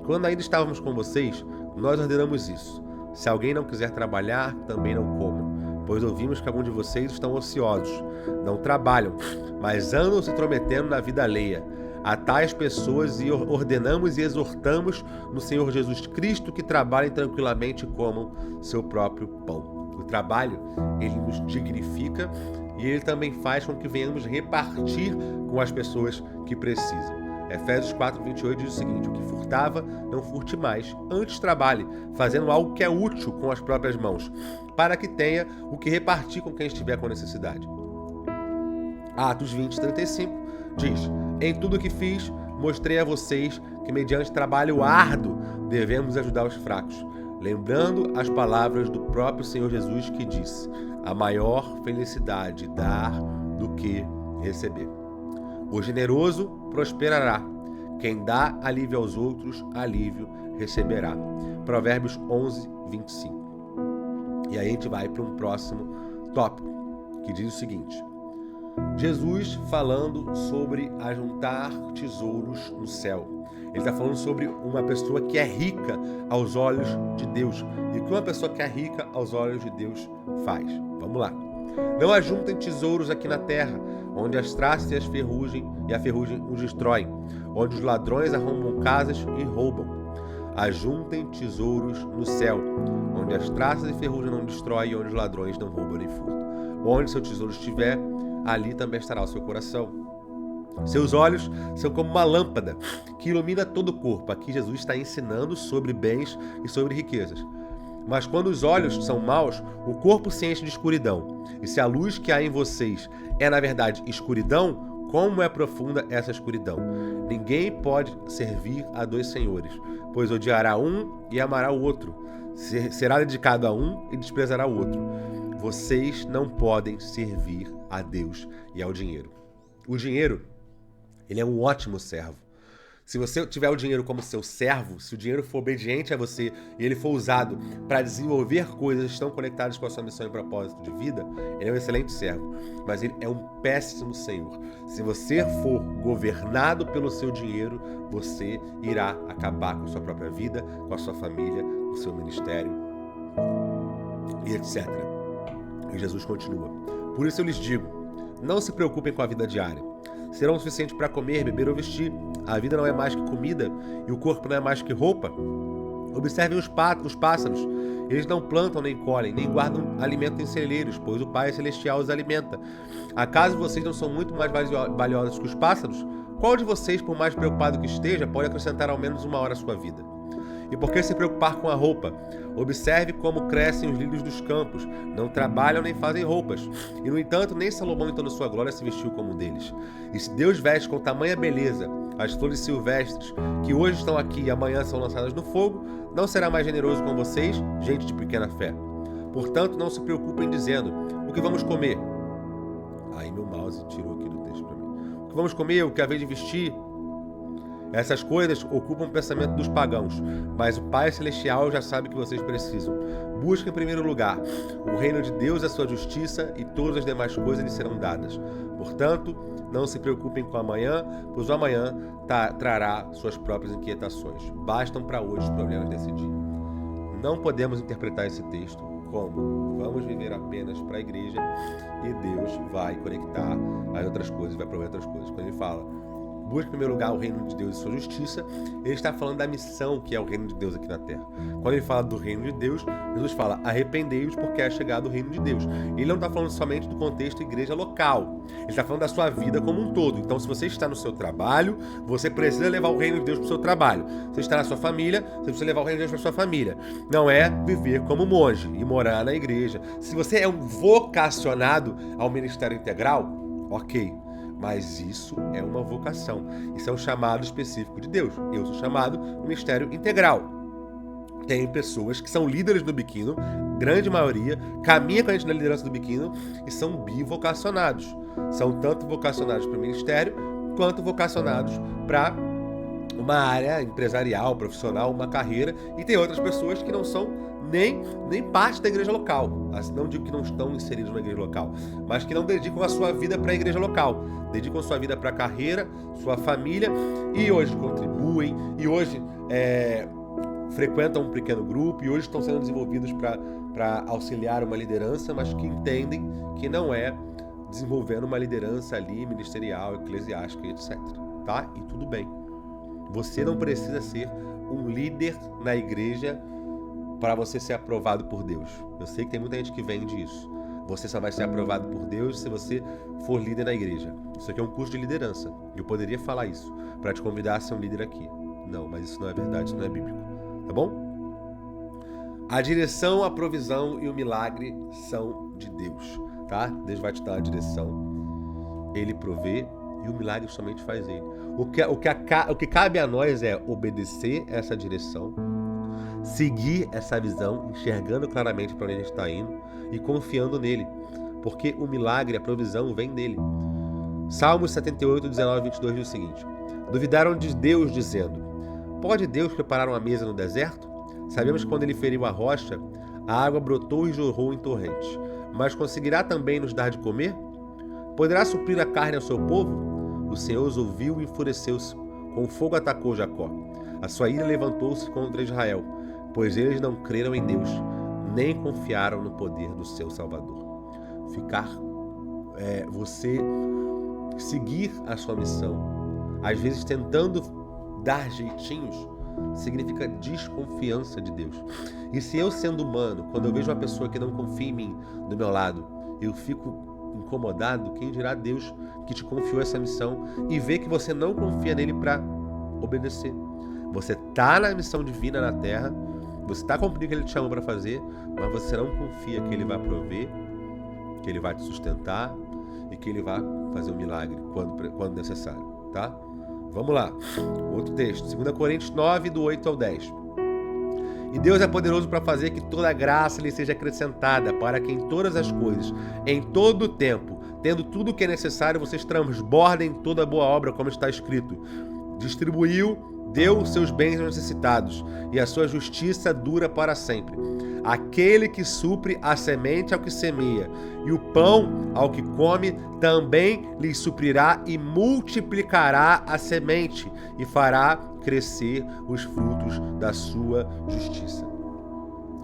Quando ainda estávamos com vocês, nós ordenamos isso. Se alguém não quiser trabalhar, também não coma, pois ouvimos que alguns de vocês estão ociosos, não trabalham, mas andam se intrometendo na vida alheia. A tais pessoas ordenamos e exortamos no Senhor Jesus Cristo que trabalhem tranquilamente e comam seu próprio pão. O trabalho, ele nos dignifica e ele também faz com que venhamos repartir com as pessoas que precisam. Efésios 4, 28 diz o seguinte: o que furtava, não furte mais, antes trabalhe, fazendo algo que é útil com as próprias mãos, para que tenha o que repartir com quem estiver com necessidade. Atos 20, 35 diz: em tudo o que fiz, mostrei a vocês que mediante trabalho árduo devemos ajudar os fracos, lembrando as palavras do próprio Senhor Jesus que disse: a maior felicidade dar do que receber. O generoso prosperará. Quem dá alívio aos outros, alívio receberá. Provérbios 11, 25. E aí a gente vai para um próximo tópico, que diz o seguinte: Jesus falando sobre ajuntar tesouros no céu. Ele está falando sobre uma pessoa que é rica aos olhos de Deus. E o que uma pessoa que é rica aos olhos de Deus faz? Vamos lá. Não ajuntem tesouros aqui na terra, onde as traças e a ferrugem os destroem, onde os ladrões arrombam casas e roubam. Ajuntem tesouros no céu, onde as traças e ferrugem não destroem e onde os ladrões não roubam nem furtam. Onde seu tesouro estiver, ali também estará o seu coração. Seus olhos são como uma lâmpada que ilumina todo o corpo. Aqui Jesus está ensinando sobre bens e sobre riquezas. Mas quando os olhos são maus, o corpo se enche de escuridão. E se a luz que há em vocês é, na verdade, escuridão, como é profunda essa escuridão? Ninguém pode servir a dois senhores, pois odiará um e amará o outro. Será dedicado a um e desprezará o outro. Vocês não podem servir a Deus e ao dinheiro. O dinheiro, ele é um ótimo servo. Se você tiver o dinheiro como seu servo, se o dinheiro for obediente a você e ele for usado para desenvolver coisas que estão conectadas com a sua missão e propósito de vida, ele é um excelente servo, mas ele é um péssimo senhor. Se você for governado pelo seu dinheiro, você irá acabar com a sua própria vida, com a sua família, com o seu ministério e etc. E Jesus continua: por isso eu lhes digo, não se preocupem com a vida diária. Serão o suficiente para comer, beber ou vestir. A vida não é mais que comida e o corpo não é mais que roupa. Observem os pássaros. Eles não plantam nem colhem, nem guardam alimento em celeiros, pois o Pai Celestial os alimenta. Acaso vocês não são muito mais valiosos que os pássaros? Qual de vocês, por mais preocupado que esteja, pode acrescentar ao menos uma hora à sua vida? E por que se preocupar com a roupa? Observe como crescem os lírios dos campos. Não trabalham nem fazem roupas. E, no entanto, nem Salomão em toda sua glória se vestiu como um deles. E se Deus veste com tamanha beleza as flores silvestres, que hoje estão aqui e amanhã são lançadas no fogo, não será mais generoso com vocês, gente de pequena fé? Portanto, não se preocupem dizendo: o que vamos comer? Aí meu mouse tirou aqui do texto para mim. O que vamos comer? O que haver de vestir? Essas coisas ocupam o pensamento dos pagãos, mas o Pai Celestial já sabe que vocês precisam. Busquem em primeiro lugar o reino de Deus e a sua justiça, e todas as demais coisas lhes serão dadas. Portanto, não se preocupem com o amanhã, pois o amanhã trará suas próprias inquietações. Bastam para hoje os problemas desse dia. Não podemos interpretar esse texto como vamos viver apenas para a igreja e Deus vai conectar as outras coisas, vai prover outras coisas. Quando ele fala busque em primeiro lugar o reino de Deus e sua justiça, ele está falando da missão que é o reino de Deus aqui na terra. Quando ele fala do reino de Deus, Jesus fala: arrependei-vos porque é chegado o reino de Deus. Ele não está falando somente do contexto igreja local, ele está falando da sua vida como um todo. Então, se você está no seu trabalho, você precisa levar o reino de Deus para o seu trabalho. Se você está na sua família, você precisa levar o reino de Deus para a sua família. Não é viver como monge e morar na igreja. Se você é um vocacionado ao ministério integral, ok. Mas isso é uma vocação. Isso é um chamado específico de Deus. Eu sou chamado no ministério integral. Tem pessoas que são líderes do Biquíno, grande maioria, caminha com a gente na liderança do Biquíno e são bivocacionados. São tanto vocacionados para o ministério, quanto vocacionados para uma área empresarial, profissional, uma carreira, e tem outras pessoas que não são nem parte da igreja local. Não digo que não estão inseridos na igreja local, mas que não dedicam a sua vida para a igreja local. Dedicam a sua vida para a carreira, sua família, e hoje contribuem, e hoje frequentam um pequeno grupo, e hoje estão sendo desenvolvidos para auxiliar uma liderança, mas que entendem que não é desenvolvendo uma liderança ali ministerial, eclesiástica, etc. Tá? E tudo bem. Você não precisa ser um líder na igreja para você ser aprovado por Deus. Eu sei que tem muita gente que vende isso. Você só vai ser aprovado por Deus se você for líder na igreja. Isso aqui é um curso de liderança. Eu poderia falar isso para te convidar a ser um líder aqui. Não, mas isso não é verdade, isso não é bíblico. Tá bom? A direção, a provisão e o milagre são de Deus. Tá? Deus vai te dar a direção. Ele provê e o milagre somente faz ele. O que cabe a nós é obedecer essa direção, seguir essa visão, enxergando claramente para onde a gente está indo e confiando nele, porque o milagre, a provisão vem dele. Salmos 78, 19 e 22 diz o seguinte: duvidaram de Deus dizendo: pode Deus preparar uma mesa no deserto? Sabemos que quando ele feriu a rocha, a água brotou e jorrou em torrentes. Mas conseguirá também nos dar de comer? Poderá suprir a carne ao seu povo? O Senhor os ouviu e enfureceu-se. Com fogo atacou Jacó. A sua ira levantou-se contra Israel, pois eles não creram em Deus, nem confiaram no poder do seu Salvador. Você seguir a sua missão, às vezes tentando dar jeitinhos, significa desconfiança de Deus. E se eu, sendo humano, quando eu vejo uma pessoa que não confia em mim do meu lado, eu fico incomodado, quem dirá Deus que te confiou essa missão e vê que você não confia nele para obedecer. Você está na missão divina na terra, você está cumprindo o que ele te chamou para fazer, mas você não confia que ele vai prover, que ele vai te sustentar e que ele vai fazer um milagre quando necessário, tá? Vamos lá, outro texto, 2 Coríntios 9, do 8 ao 10. E Deus é poderoso para fazer que toda a graça lhe seja acrescentada, para que em todas as coisas, em todo o tempo, tendo tudo o que é necessário, vocês transbordem toda a boa obra, como está escrito. Distribuiu, deu os seus bens aos necessitados, e a sua justiça dura para sempre. Aquele que supre a semente ao que semeia, e o pão ao que come, também lhe suprirá e multiplicará a semente, e fará crescer os frutos da sua justiça.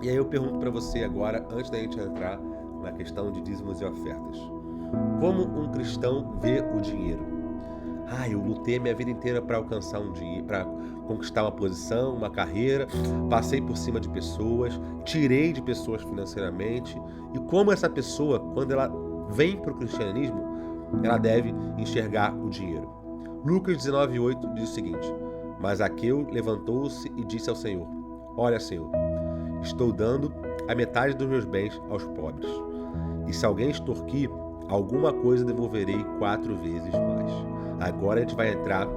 E aí eu pergunto para você agora, antes da gente entrar na questão de dízimos e ofertas: como um cristão vê o dinheiro? Eu lutei a minha vida inteira para alcançar um dinheiro, para conquistar uma posição, uma carreira, passei por cima de pessoas, tirei de pessoas financeiramente. E como essa pessoa, quando ela vem para o cristianismo, ela deve enxergar o dinheiro? Lucas 19:8 diz o seguinte: mas Zaqueu levantou-se e disse ao Senhor: olha, Senhor, estou dando a metade dos meus bens aos pobres. E se alguém extorquir, alguma coisa devolverei 4 vezes mais. Agora a gente vai entrar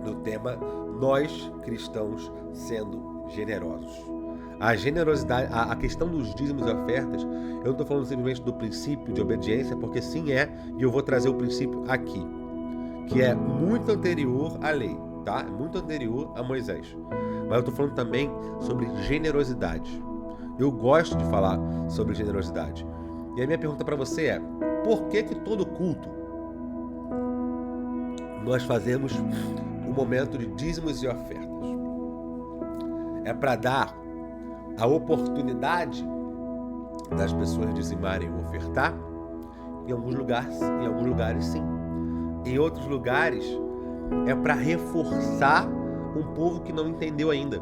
no tema nós cristãos sendo generosos. A generosidade, a questão dos dízimos e ofertas, eu não estou falando simplesmente do princípio de obediência, porque sim é, e eu vou trazer o princípio aqui, que é muito anterior à lei, tá? Muito anterior a Moisés. Mas eu estou falando também sobre generosidade. Eu gosto de falar sobre generosidade. E a minha pergunta para você é: por que todo culto nós fazemos um momento de dízimos e ofertas? É para dar a oportunidade das pessoas dizimarem ou ofertar? Em alguns lugares sim. Em outros lugares é para reforçar um povo que não entendeu ainda.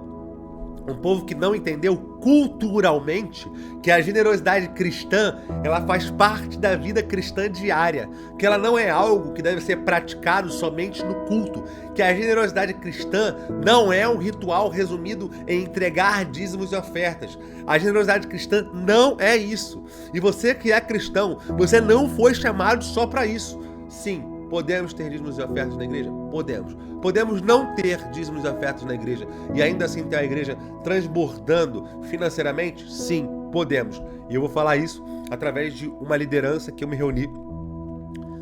Um povo que não entendeu culturalmente que a generosidade cristã, ela faz parte da vida cristã diária, que ela não é algo que deve ser praticado somente no culto, que a generosidade cristã não é um ritual resumido em entregar dízimos e ofertas. A generosidade cristã não é isso. E você que é cristão, você não foi chamado só para isso. Sim, podemos ter dízimos e ofertas na igreja? Podemos. Podemos não ter dízimos e ofertas na igreja e ainda assim ter a igreja transbordando financeiramente? Sim, podemos. E eu vou falar isso através de uma liderança que eu me reuni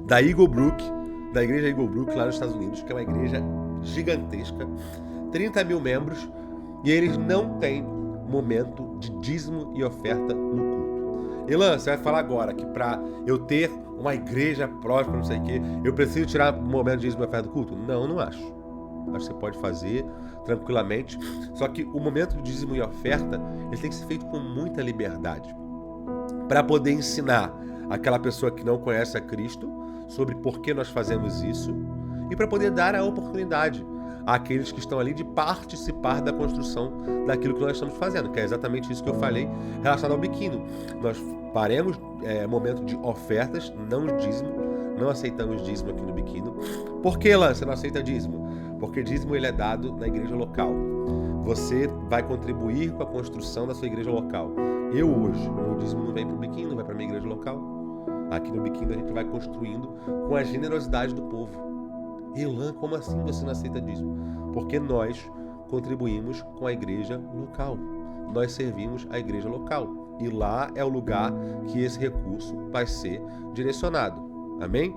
da Eagle Brook, da igreja Eagle Brook lá nos Estados Unidos, que é uma igreja gigantesca, 30 mil membros, e eles não têm momento de dízimo e oferta no culto. Elan, você vai falar agora que para eu ter uma igreja próspera, não sei o quê, eu preciso tirar o momento de dízimo e oferta do culto? Não, não acho. Acho que você pode fazer tranquilamente, só que o momento de dízimo e oferta, ele tem que ser feito com muita liberdade, para poder ensinar aquela pessoa que não conhece a Cristo sobre por que nós fazemos isso, e para poder dar a oportunidade àqueles que estão ali de participar da construção daquilo que nós estamos fazendo, que é exatamente isso que eu falei relacionado ao biquíni. Nós faremos momento de ofertas, não dízimo, não aceitamos dízimo aqui no biquíni. Por que, Lan, você não aceita dízimo? Porque dízimo ele é dado na igreja local. Você vai contribuir com a construção da sua igreja local. Eu hoje, meu dízimo não vem para o biquíni, não vai para a minha igreja local. Aqui no biquíni a gente vai construindo com a generosidade do povo. Elan, como assim você não aceita dízimo? Porque nós contribuímos com a igreja local. Nós servimos a igreja local. E lá é o lugar que esse recurso vai ser direcionado. Amém?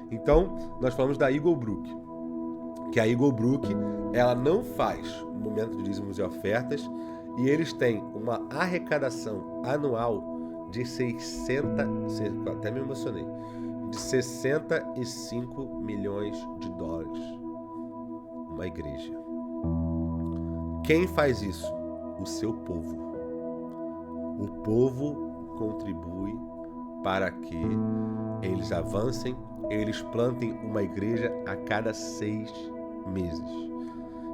Então, nós falamos da Eagle Brook. Que a Eagle Brook, ela não faz momento de dízimos e ofertas. E eles têm uma arrecadação anual de 60... Até me emocionei. De 65 milhões de dólares. Uma igreja. Quem faz isso? O seu povo. O povo contribui para que eles avancem, eles plantem uma igreja a cada 6 meses.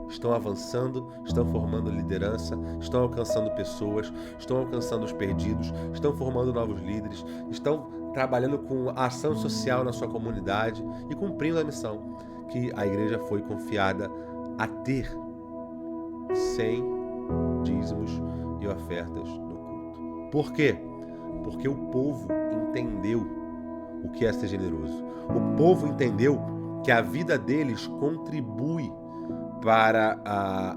Estão avançando, estão formando liderança, estão alcançando pessoas, estão alcançando os perdidos, estão formando novos líderes, estão trabalhando com ação social na sua comunidade e cumprindo a missão que a igreja foi confiada a ter, sem dízimos e ofertas no culto. Por quê? Porque o povo entendeu o que é ser generoso. O povo entendeu que a vida deles contribui para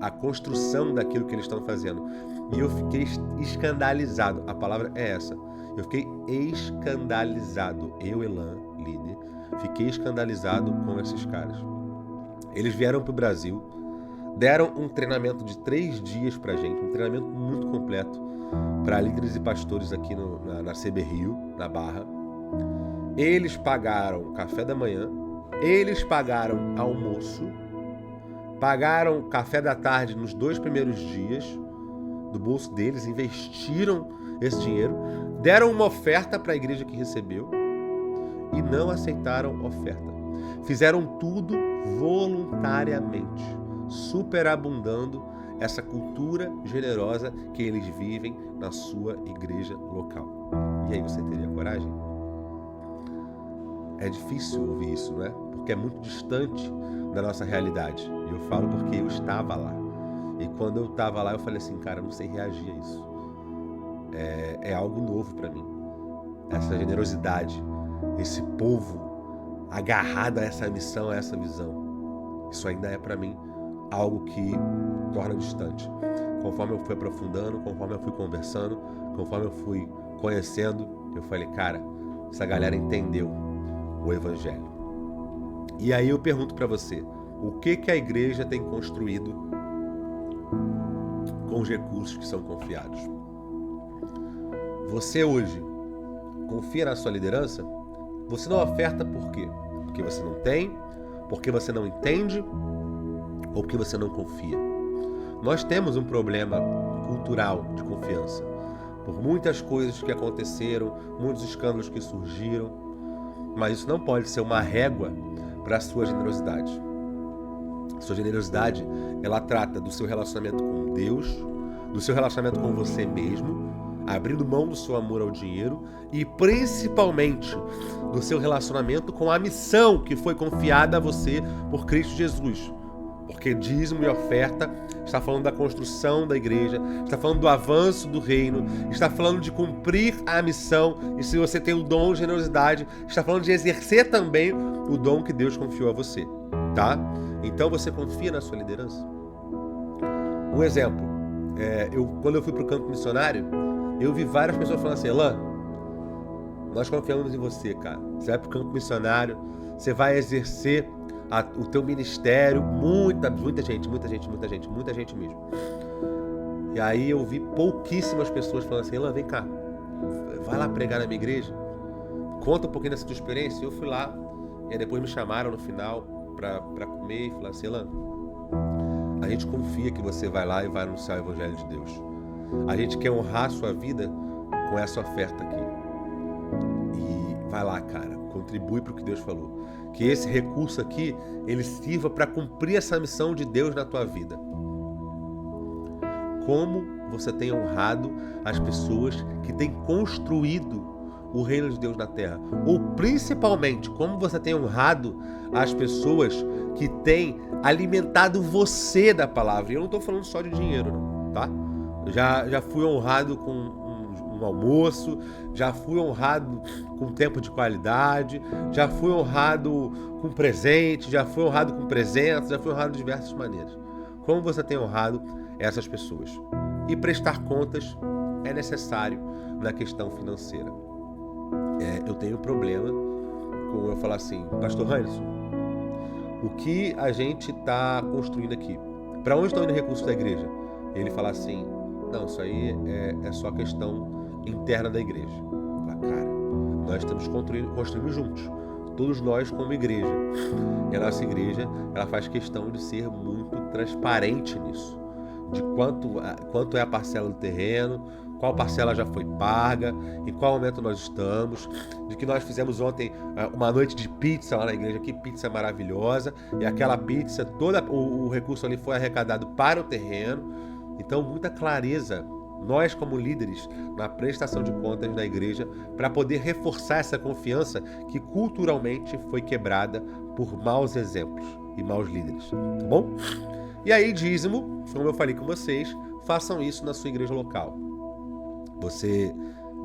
a construção daquilo que eles estão fazendo. E eu fiquei escandalizado. A palavra é essa. Eu fiquei escandalizado. Eu, Elan, líder, fiquei escandalizado com esses caras. Eles vieram para o Brasil, deram um treinamento de 3 dias pra gente, um treinamento muito completo para líderes e pastores aqui na CB Rio, na Barra. Eles pagaram café da manhã, eles pagaram almoço, pagaram café da tarde nos 2 primeiros dias do bolso deles, investiram esse dinheiro, deram uma oferta para a igreja que recebeu e não aceitaram oferta. Fizeram tudo voluntariamente, superabundando essa cultura generosa que eles vivem na sua igreja local. E aí você teria coragem? É difícil ouvir isso, não é? Porque é muito distante da nossa realidade. E eu falo porque eu estava lá. E quando eu estava lá, eu falei assim, cara, eu não sei reagir a isso. É algo novo para mim. Essa generosidade, esse povo agarrado a essa missão, a essa visão. Isso ainda é para mim algo que torna distante. Conforme eu fui aprofundando, conforme eu fui conversando, conforme eu fui conhecendo, eu falei, cara, essa galera entendeu o evangelho. E aí eu pergunto para você, o que a igreja tem construído com os recursos que são confiados? Você hoje confia na sua liderança? Você não oferta por quê? Porque você não tem? Porque você não entende? Ou porque você não confia? Nós temos um problema cultural de confiança. Por muitas coisas que aconteceram, muitos escândalos que surgiram, mas isso não pode ser uma régua para a sua generosidade. A sua generosidade, ela trata do seu relacionamento com Deus, do seu relacionamento com você mesmo, abrindo mão do seu amor ao dinheiro e principalmente do seu relacionamento com a missão que foi confiada a você por Cristo Jesus. Porque dízimo e oferta está falando da construção da igreja, está falando do avanço do reino, está falando de cumprir a missão, e se você tem o dom de generosidade, está falando de exercer também o dom que Deus confiou a você, tá? Então você confia na sua liderança? Um exemplo, quando eu fui para o campo missionário, eu vi várias pessoas falando assim, Elan, nós confiamos em você, cara. Você vai para o campo missionário, você vai exercer o teu ministério, muita gente mesmo. E aí eu vi pouquíssimas pessoas falando assim, Elan, vem cá, vai lá pregar na minha igreja, conta um pouquinho dessa tua experiência. E eu fui lá, e aí depois me chamaram no final pra comer e falaram assim, Elan, a gente confia que você vai lá e vai anunciar o Evangelho de Deus. A gente quer honrar a sua vida com essa oferta aqui. E vai lá, cara, contribui para o que Deus falou. Que esse recurso aqui, ele sirva para cumprir essa missão de Deus na tua vida. Como você tem honrado as pessoas que têm construído o reino de Deus na terra. Ou principalmente, como você tem honrado as pessoas que têm alimentado você da palavra. E eu não estou falando só de dinheiro, não, tá? Já fui honrado com um almoço, já fui honrado com tempo de qualidade, já fui honrado com presente, já fui honrado com presença, já fui honrado de diversas maneiras. Como você tem honrado essas pessoas? E prestar contas é necessário na questão financeira. Eu tenho um problema com eu falar assim, Pastor Hanson, o que a gente está construindo aqui? Para onde estão indo os recursos da igreja? Ele fala assim, não, isso aí é só questão interna da igreja. Fala, cara, nós estamos construindo juntos, todos nós como igreja. E a nossa igreja, ela faz questão de ser muito transparente nisso, de quanto é a parcela do terreno, qual parcela já foi paga, em qual momento nós estamos, de que nós fizemos ontem uma noite de pizza lá na igreja, que pizza maravilhosa, e aquela pizza, todo o recurso ali foi arrecadado para o terreno. Então, muita clareza, nós como líderes, na prestação de contas da igreja, para poder reforçar essa confiança que culturalmente foi quebrada por maus exemplos e maus líderes, tá bom? E aí, dízimo, como eu falei com vocês, façam isso na sua igreja local. Você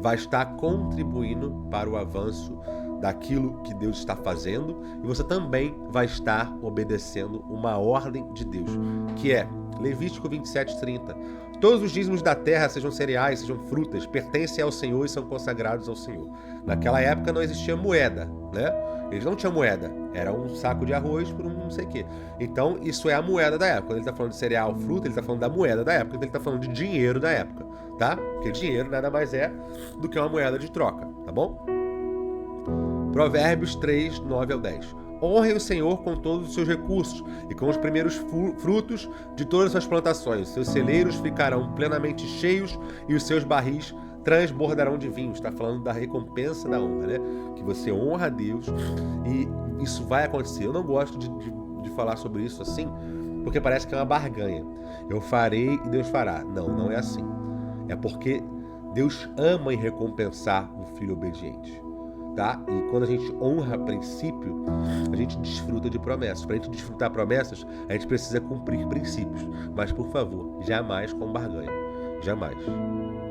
vai estar contribuindo para o avanço daquilo que Deus está fazendo e você também vai estar obedecendo uma ordem de Deus, que é Levítico 27:30. Todos os dízimos da terra, sejam cereais, sejam frutas, pertencem ao Senhor e são consagrados ao Senhor. Naquela época não existia moeda, né? Eles não tinham moeda, era um saco de arroz por um não sei o quê. Então isso é a moeda da época. Quando ele está falando de cereal, fruta, ele está falando da moeda da época. Então ele está falando de dinheiro da época, tá? Porque dinheiro nada mais é do que uma moeda de troca, tá bom? Provérbios 3, 9 ao 10. Honrem o Senhor com todos os seus recursos e com os primeiros frutos de todas as suas plantações. Seus celeiros ficarão plenamente cheios e os seus barris transbordarão de vinho. Está falando da recompensa da honra, né? Que você honra a Deus e isso vai acontecer. Eu não gosto de falar sobre isso assim, porque parece que é uma barganha. Eu farei e Deus fará. Não, não é assim. É porque Deus ama em recompensar o filho obediente. Tá? E quando a gente honra princípio, a gente desfruta de promessas. Para a gente desfrutar promessas, a gente precisa cumprir princípios. Mas, por favor, jamais com barganha. Jamais.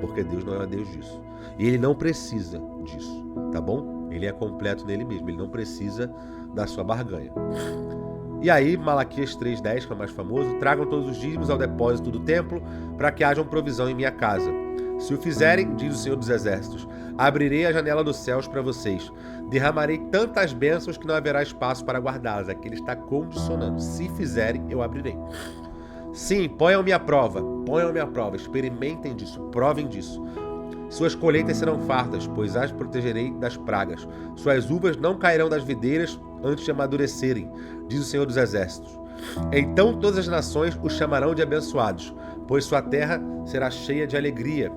Porque Deus não é Deus disso. E Ele não precisa disso, tá bom? Ele é completo nele mesmo. Ele não precisa da sua barganha. E aí, Malaquias 3:10, que é o mais famoso, tragam todos os dízimos ao depósito do templo para que haja provisão em minha casa. Se o fizerem, diz o Senhor dos Exércitos, abrirei a janela dos céus para vocês. Derramarei tantas bênçãos que não haverá espaço para guardá-las. Aqui ele está condicionando. Se fizerem, eu abrirei. Sim, ponham-me à prova, experimentem disso, provem disso. Suas colheitas serão fartas, pois as protegerei das pragas. Suas uvas não cairão das videiras antes de amadurecerem, diz o Senhor dos Exércitos. Então todas as nações os chamarão de abençoados, pois sua terra será cheia de alegria,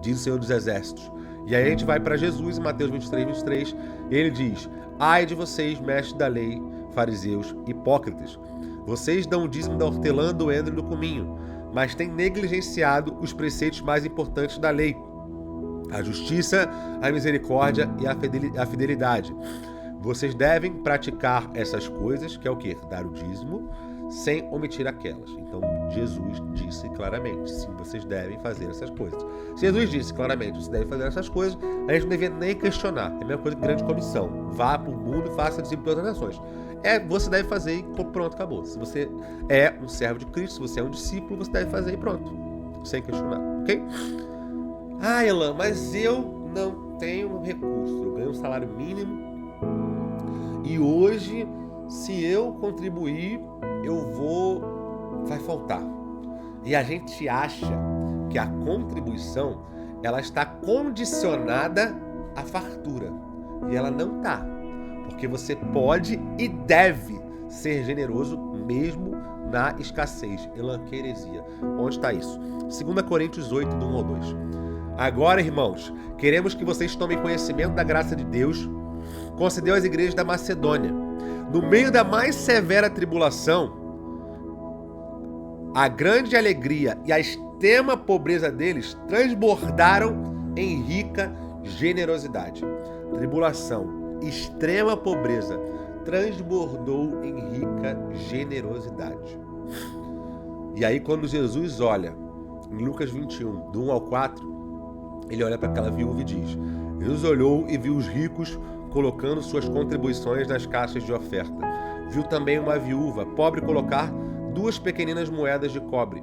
diz o Senhor dos Exércitos. E aí a gente vai para Jesus, em Mateus 23:23, e ele diz, ai de vocês, mestres da lei, fariseus, hipócritas, vocês dão o dízimo da hortelã, do endro e do cominho, mas têm negligenciado os preceitos mais importantes da lei, a justiça, a misericórdia e a fidelidade. Vocês devem praticar essas coisas, que é o quê? Dar o dízimo, sem omitir aquelas. Então, Jesus disse claramente, sim, vocês devem fazer essas coisas. Se Jesus disse claramente, você deve fazer essas coisas, a gente não devia nem questionar. É a mesma coisa que grande comissão. Vá para o mundo e faça discípulo de outras nações. Você deve fazer e pronto, acabou. Se você é um servo de Cristo, se você é um discípulo, você deve fazer e pronto. Sem questionar, ok? Ah, Elan, mas eu não tenho recurso. Eu ganho um salário mínimo e hoje se eu contribuir, vai faltar. E a gente acha que a contribuição, ela está condicionada à fartura. E ela não está. Porque você pode e deve ser generoso mesmo na escassez. Elan, que heresia. Onde está isso? 2 Coríntios 8, do 1 ao 2. Agora, irmãos, queremos que vocês tomem conhecimento da graça de Deus, concedeu às igrejas da Macedônia. No meio da mais severa tribulação, a grande alegria e a extrema pobreza deles transbordaram em rica generosidade. Tribulação, extrema pobreza, transbordou em rica generosidade. E aí, quando Jesus olha, em Lucas 21, do 1 ao 4, ele olha para aquela viúva e diz: Jesus olhou e viu os ricos colocando suas contribuições nas caixas de oferta. Viu também uma viúva pobre colocar 2 pequeninas moedas de cobre.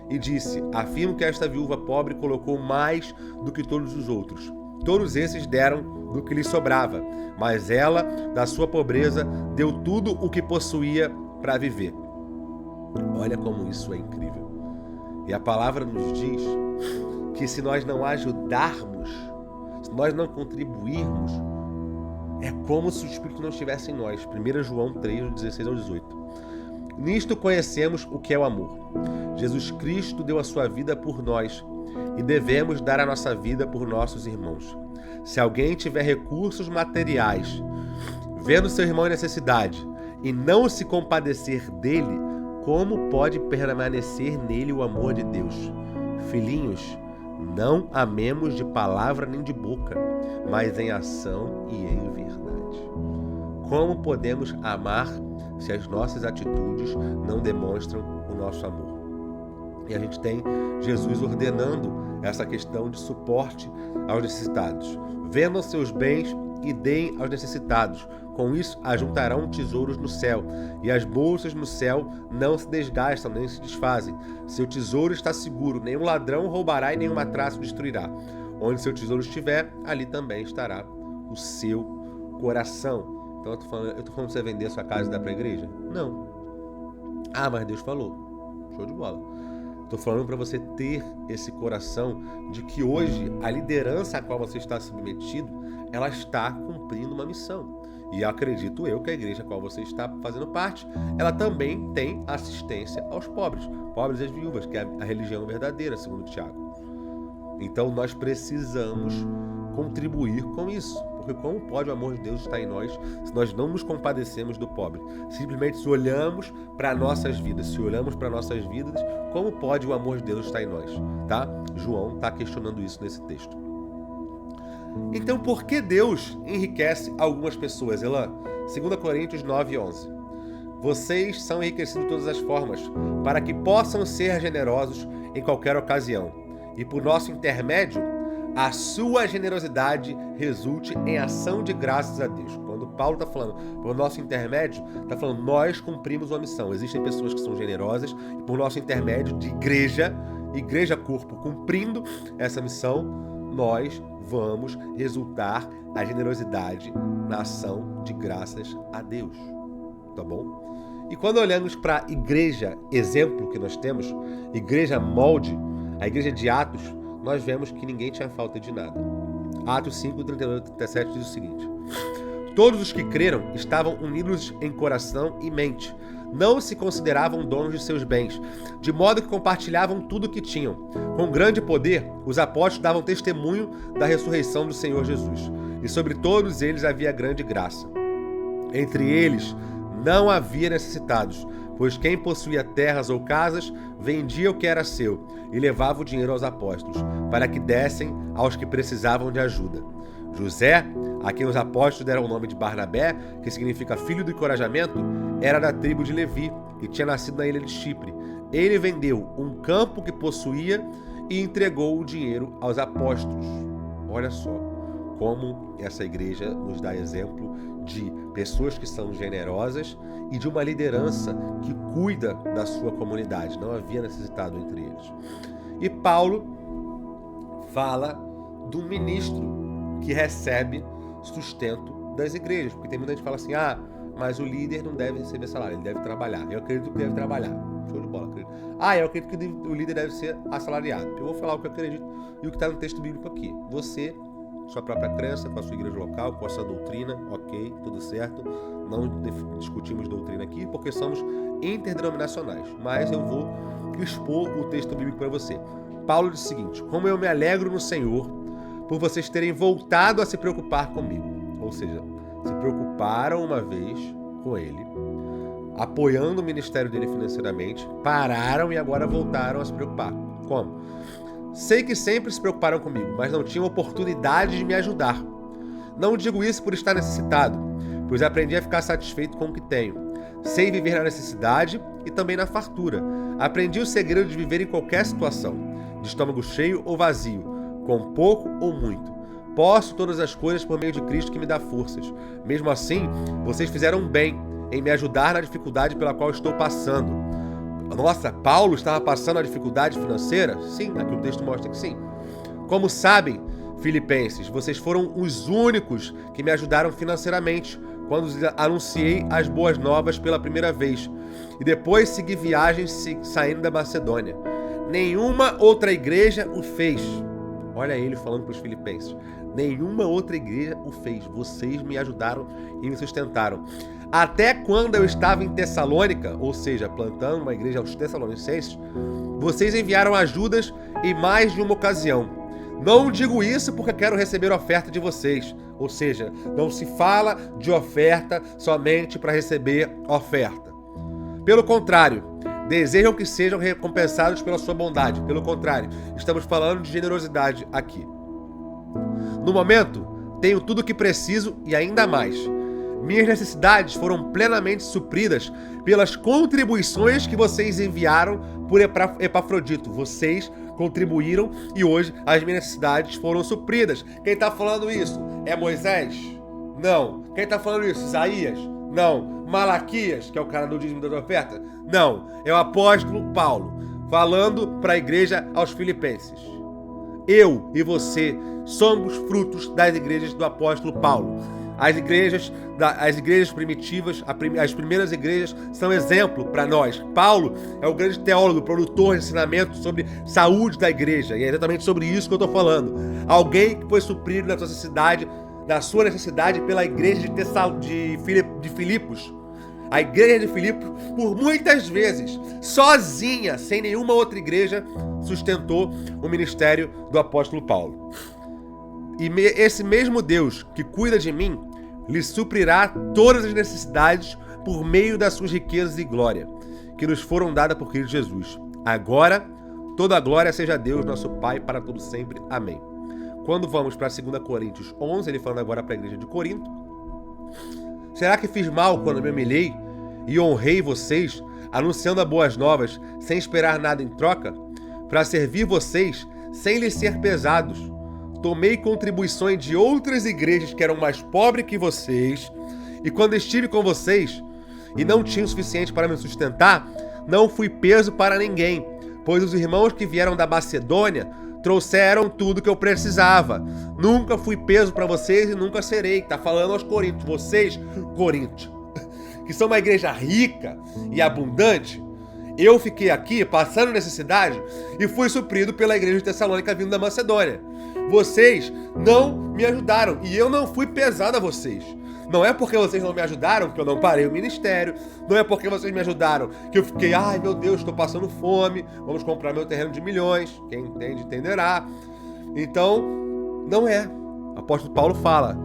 E disse: afirmo que esta viúva pobre colocou mais do que todos os outros. Todos esses deram do que lhe sobrava, mas ela, da sua pobreza, deu tudo o que possuía para viver. Olha como isso é incrível. E a palavra nos diz que se nós não ajudarmos, se nós não contribuirmos, é como se o Espírito não estivesse em nós. 1 João 3, do 16 ao 18. Nisto conhecemos o que é o amor. Jesus Cristo deu a sua vida por nós e devemos dar a nossa vida por nossos irmãos. Se alguém tiver recursos materiais, vendo seu irmão em necessidade e não se compadecer dele, como pode permanecer nele o amor de Deus? Filhinhos, não amemos de palavra nem de boca, mas em ação e em verdade. Como podemos amar se as nossas atitudes não demonstram o nosso amor? E a gente tem Jesus ordenando essa questão de suporte aos necessitados. Vendam seus bens e deem aos necessitados. Com isso, ajuntarão tesouros no céu, e as bolsas no céu não se desgastam nem se desfazem. Seu tesouro está seguro, nenhum ladrão roubará e nenhuma traça destruirá. Onde seu tesouro estiver, ali também estará o seu coração. Então eu tô falando pra você vender sua casa e dar pra igreja? Não. Ah, mas Deus falou. Show de bola. Estou falando para você ter esse coração de que hoje a liderança a qual você está submetido, ela está cumprindo uma missão. E acredito eu que a igreja a qual você está fazendo parte, ela também tem assistência aos pobres e às viúvas, que é a religião verdadeira, segundo Tiago. Então nós precisamos contribuir com isso. Porque como pode o amor de Deus estar em nós se nós não nos compadecemos do pobre? Simplesmente se olhamos para nossas vidas. Como pode o amor de Deus estar em nós? Tá? João está questionando isso nesse texto. Então, por que Deus enriquece algumas pessoas, Elan? 2 Coríntios 9, 11. Vocês são enriquecidos de todas as formas, para que possam ser generosos em qualquer ocasião. E por nosso intermédio, a sua generosidade resulte em ação de graças a Deus. Quando Paulo está falando por nosso intermédio, está falando nós cumprimos uma missão. Existem pessoas que são generosas e por nosso intermédio de igreja corpo, cumprindo essa missão, nós vamos resultar a generosidade na ação de graças a Deus. Tá bom? E quando olhamos para a igreja exemplo que nós temos, igreja molde, a igreja de Atos, nós vemos que ninguém tinha falta de nada. Atos 5, 38 e 37 diz o seguinte: todos os que creram estavam unidos em coração e mente. Não se consideravam donos de seus bens, de modo que compartilhavam tudo o que tinham. Com grande poder, os apóstolos davam testemunho da ressurreição do Senhor Jesus. E sobre todos eles havia grande graça. Entre eles não havia necessitados, pois quem possuía terras ou casas, vendia o que era seu e levava o dinheiro aos apóstolos, para que dessem aos que precisavam de ajuda. José, a quem os apóstolos deram o nome de Barnabé, que significa filho do encorajamento, era da tribo de Levi e tinha nascido na ilha de Chipre. Ele vendeu um campo que possuía e entregou o dinheiro aos apóstolos. Olha só como essa igreja nos dá exemplo de pessoas que são generosas e de uma liderança que cuida da sua comunidade. Não havia necessitado entre eles. E Paulo fala do ministro que recebe sustento das igrejas. Porque tem muita gente que fala assim, mas o líder não deve receber salário, ele deve trabalhar. Eu acredito que deve trabalhar. Show de bola, acredito. Eu acredito que o líder deve ser assalariado. Eu vou falar o que eu acredito e o que está no texto bíblico aqui. Você, sua própria crença, com a sua igreja local, com a sua doutrina, ok, tudo certo. Não discutimos doutrina aqui porque somos interdenominacionais, mas eu vou expor o texto bíblico para você. Paulo diz o seguinte: como eu me alegro no Senhor por vocês terem voltado a se preocupar comigo. Ou seja, se preocuparam uma vez com ele, apoiando o ministério dele financeiramente, pararam e agora voltaram a se preocupar. Como? Sei que sempre se preocuparam comigo, mas não tinham oportunidade de me ajudar. Não digo isso por estar necessitado, pois aprendi a ficar satisfeito com o que tenho. Sei viver na necessidade e também na fartura. Aprendi o segredo de viver em qualquer situação, de estômago cheio ou vazio, com pouco ou muito. Posso todas as coisas por meio de Cristo que me dá forças. Mesmo assim, vocês fizeram bem em me ajudar na dificuldade pela qual estou passando. Nossa, Paulo estava passando a dificuldade financeira? Sim, aqui o texto mostra que sim. Como sabem, filipenses, vocês foram os únicos que me ajudaram financeiramente quando anunciei as boas novas pela primeira vez e depois segui viagens saindo da Macedônia. Nenhuma outra igreja o fez. Olha ele falando para os filipenses. Nenhuma outra igreja o fez. Vocês me ajudaram e me sustentaram. Até quando eu estava em Tessalônica, ou seja, plantando uma igreja aos Tessalonicenses, vocês enviaram ajudas em mais de uma ocasião. Não digo isso porque quero receber oferta de vocês. Ou seja, não se fala de oferta somente para receber oferta. Pelo contrário, desejam que sejam recompensados pela sua bondade. Pelo contrário, estamos falando de generosidade aqui. No momento, tenho tudo o que preciso e ainda mais. Minhas necessidades foram plenamente supridas pelas contribuições que vocês enviaram por Epafrodito. Vocês contribuíram e hoje as minhas necessidades foram supridas. Quem está falando isso? É Moisés? Não. Quem está falando isso? Isaías? Não. Malaquias, que é o cara do dízimo da oferta? Não. É o apóstolo Paulo, falando para a igreja aos filipenses. Eu e você somos frutos das igrejas do apóstolo Paulo. As igrejas primitivas, as primeiras igrejas, são exemplo para nós. Paulo é o grande teólogo, produtor de ensinamento sobre saúde da igreja. E é exatamente sobre isso que eu estou falando. Alguém que foi suprido da sua necessidade pela igreja de Filipos. A igreja de Filipos, por muitas vezes, sozinha, sem nenhuma outra igreja, sustentou o ministério do apóstolo Paulo. E esse mesmo Deus que cuida de mim, lhe suprirá todas as necessidades por meio das suas riquezas e glória, que nos foram dadas por Cristo Jesus. Agora, toda a glória seja a Deus, nosso Pai, para todo sempre. Amém. Quando vamos para 2 Coríntios 11, ele falando agora para a igreja de Corinto. Será que fiz mal quando me humilhei e honrei vocês, anunciando as boas novas, sem esperar nada em troca? Para servir vocês, sem lhes ser pesados. Tomei contribuições de outras igrejas que eram mais pobres que vocês, e quando estive com vocês e não tinha o suficiente para me sustentar, não fui peso para ninguém, pois os irmãos que vieram da Macedônia trouxeram tudo que eu precisava. Nunca fui peso para vocês e nunca serei. Tá falando aos Coríntios. Vocês, Coríntios, que são uma igreja rica e abundante, eu fiquei aqui passando necessidade e fui suprido pela igreja de Tessalônica vindo da Macedônia. Vocês não me ajudaram e eu não fui pesado a vocês. Não é porque vocês não me ajudaram que eu não parei o ministério. Não é porque vocês me ajudaram que eu fiquei, ai meu Deus, estou passando fome, vamos comprar meu terreno de milhões. Quem entende, entenderá. Então, não é. O apóstolo Paulo fala.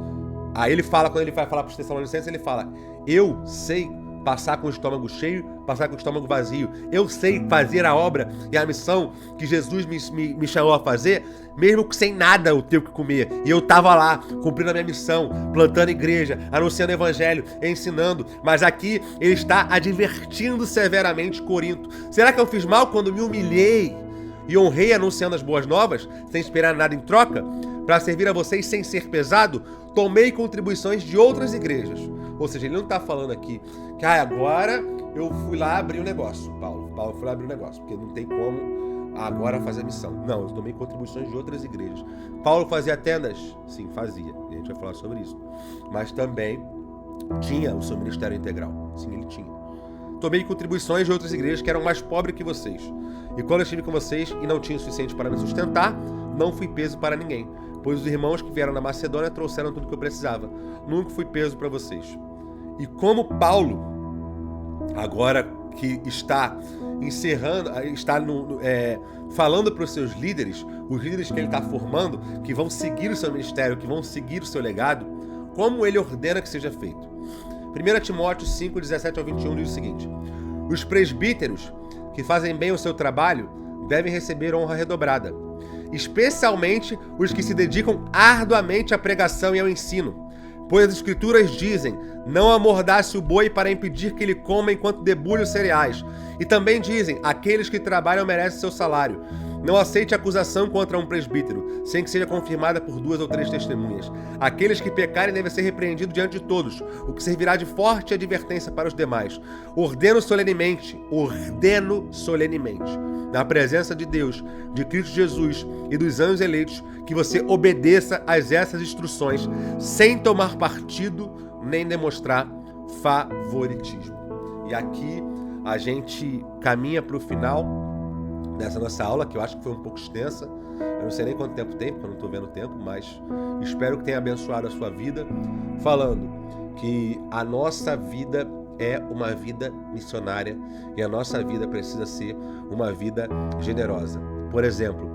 Aí ele fala, quando ele vai falar para os Tessalonicenses, ele fala, eu sei passar com o estômago cheio, passar com o estômago vazio. Eu sei fazer a obra e a missão que Jesus me chamou a fazer, mesmo que sem nada eu tenho que comer. E eu estava lá, cumprindo a minha missão, plantando igreja, anunciando o evangelho, ensinando. Mas aqui ele está advertindo severamente Corinto. Será que eu fiz mal quando me humilhei e honrei anunciando as boas novas, sem esperar nada em troca? Para servir a vocês sem ser pesado, tomei contribuições de outras igrejas. Ou seja, ele não está falando aqui que agora eu fui lá abrir um negócio. Paulo foi lá abrir um negócio, porque não tem como agora fazer a missão. Não, eu tomei contribuições de outras igrejas. Paulo fazia tendas? Sim, fazia. E a gente vai falar sobre isso. Mas também tinha o seu ministério integral. Sim, ele tinha. Tomei contribuições de outras igrejas que eram mais pobres que vocês. E quando eu estive com vocês e não tinha o suficiente para me sustentar, não fui peso para ninguém, pois os irmãos que vieram da Macedônia trouxeram tudo que eu precisava. Nunca fui peso para vocês. E como Paulo, agora que está encerrando, falando para os seus líderes, os líderes que ele está formando, que vão seguir o seu ministério, que vão seguir o seu legado, como ele ordena que seja feito. 1 Timóteo 5, 17 ao 21 diz o seguinte: os presbíteros que fazem bem o seu trabalho devem receber honra redobrada, especialmente os que se dedicam arduamente à pregação e ao ensino. Pois as escrituras dizem, não amordace o boi para impedir que ele coma enquanto debulha os cereais. E também dizem, aqueles que trabalham merecem seu salário. Não aceite acusação contra um presbítero, sem que seja confirmada por 2 ou 3 testemunhas. Aqueles que pecarem devem ser repreendidos diante de todos, o que servirá de forte advertência para os demais. Ordeno solenemente, na presença de Deus, de Cristo Jesus e dos anjos eleitos, que você obedeça a essas instruções, sem tomar partido nem demonstrar favoritismo. E aqui a gente caminha para o final dessa nossa aula, que eu acho que foi um pouco extensa. Eu não sei nem quanto tempo tem, porque eu não estou vendo o tempo, mas espero que tenha abençoado a sua vida, falando que a nossa vida é uma vida missionária e a nossa vida precisa ser uma vida generosa. Por exemplo,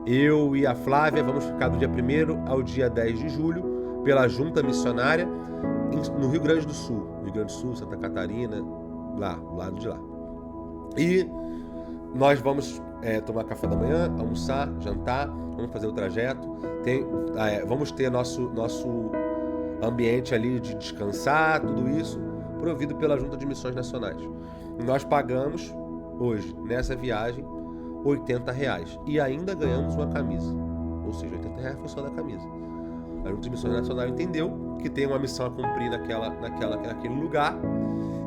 eu e a Flávia vamos ficar do dia 1º ao dia 10 de julho pela Junta Missionária no Rio Grande do Sul. Rio Grande do Sul, Santa Catarina, lá, do lado de lá. E nós vamos tomar café da manhã, almoçar, jantar, vamos fazer o trajeto, vamos ter nosso ambiente ali de descansar, tudo isso, provido pela Junta de Missões Nacionais. E nós pagamos hoje, nessa viagem, R$80 e ainda ganhamos uma camisa. Ou seja, R$80 foi só da camisa. A Junta de Missões Nacionais entendeu que tem uma missão a cumprir naquele lugar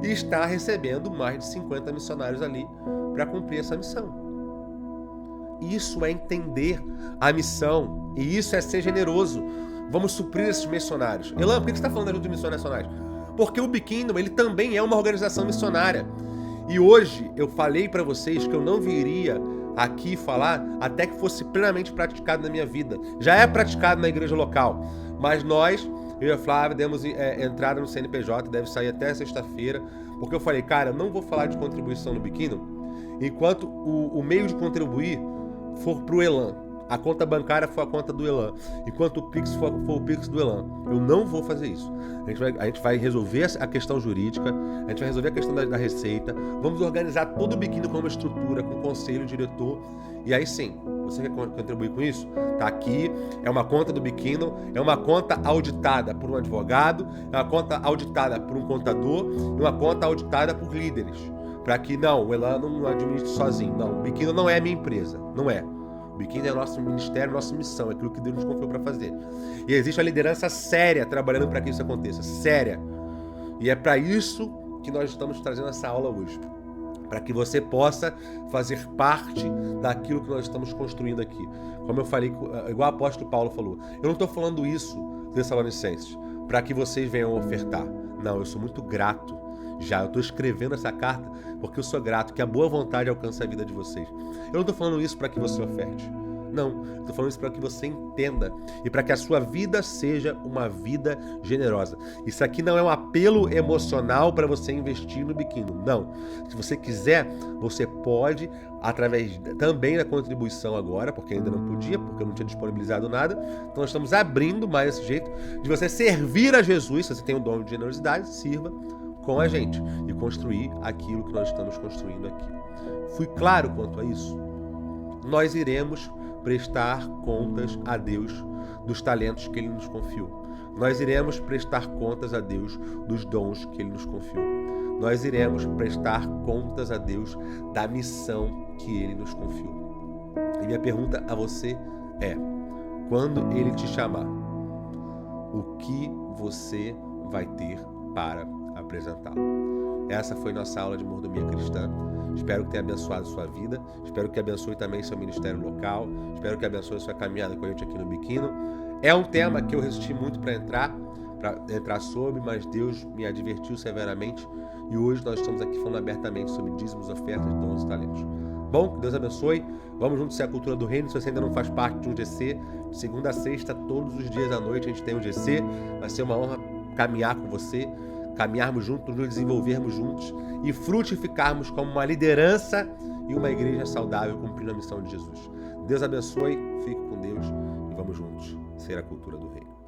e está recebendo mais de 50 missionários ali para cumprir essa missão. Isso é entender a missão e isso é ser generoso. Vamos suprir esses missionários. Elan, por que você está falando da Junta de Missões Nacionais? Porque o Be Kingdom, ele também é uma organização missionária. E hoje eu falei para vocês que eu não viria aqui falar até que fosse plenamente praticado na minha vida. Já é praticado na igreja local, mas nós, eu e a Flávia, demos entrada no CNPJ, deve sair até sexta-feira, porque eu falei, cara, eu não vou falar de contribuição no Be Kingdom enquanto o meio de contribuir for pro Elan. A conta bancária for a conta do Elan, enquanto o Pix for o Pix do Elan. Eu não vou fazer isso. A gente vai resolver a questão jurídica, a gente vai resolver a questão da receita, vamos organizar todo o Be Kingdom com uma estrutura, com conselho, diretor, e aí sim, você quer contribuir com isso? Tá aqui, é uma conta do Be Kingdom, é uma conta auditada por um advogado, é uma conta auditada por um contador, e uma conta auditada por líderes. Para que, não, o Elan não administre sozinho. Não, o Be Kingdom não é a minha empresa, não é. O Be Kingdom é nosso ministério, nossa missão, é aquilo que Deus nos confiou para fazer. E existe uma liderança séria trabalhando para que isso aconteça, séria. E é para isso que nós estamos trazendo essa aula hoje, para que você possa fazer parte daquilo que nós estamos construindo aqui. Como eu falei, igual o apóstolo Paulo falou, eu não estou falando isso, Tessalonicenses, para que vocês venham ofertar. Não, eu sou muito grato. Eu estou escrevendo essa carta porque eu sou grato, que a boa vontade alcance a vida de vocês. Eu não estou falando isso para que você oferte. Não, estou falando isso para que você entenda e para que a sua vida seja uma vida generosa. Isso aqui não é um apelo emocional para você investir no Be Kingdom. Não. Se você quiser, você pode, através também da contribuição agora, porque ainda não podia, porque eu não tinha disponibilizado nada. Então nós estamos abrindo mais esse jeito de você servir a Jesus. Se você tem um dom de generosidade, sirva com a gente e construir aquilo que nós estamos construindo aqui. Fui claro quanto a isso? Nós iremos prestar contas a Deus dos talentos que Ele nos confiou. Nós iremos prestar contas a Deus dos dons que Ele nos confiou. Nós iremos prestar contas a Deus da missão que Ele nos confiou. E minha pergunta a você é: quando Ele te chamar, o que você vai ter para apresentá-lo? Essa foi nossa aula de mordomia cristã. Espero que tenha abençoado sua vida. Espero que abençoe também seu ministério local. Espero que abençoe sua caminhada com a gente aqui no Be Kingdom. É um tema que eu resisti muito para entrar, para entrar sobre, mas Deus me advertiu severamente e hoje nós estamos aqui falando abertamente sobre dízimos, ofertas, dons e talentos. Bom, que Deus abençoe. Vamos juntos ser a cultura do reino. Se você ainda não faz parte de um GC, de segunda a sexta, todos os dias à noite a gente tem um GC. Vai ser uma honra caminhar com você, caminharmos juntos, nos desenvolvermos juntos e frutificarmos como uma liderança e uma igreja saudável cumprindo a missão de Jesus. Deus abençoe, fique com Deus e vamos juntos ser a cultura do reino.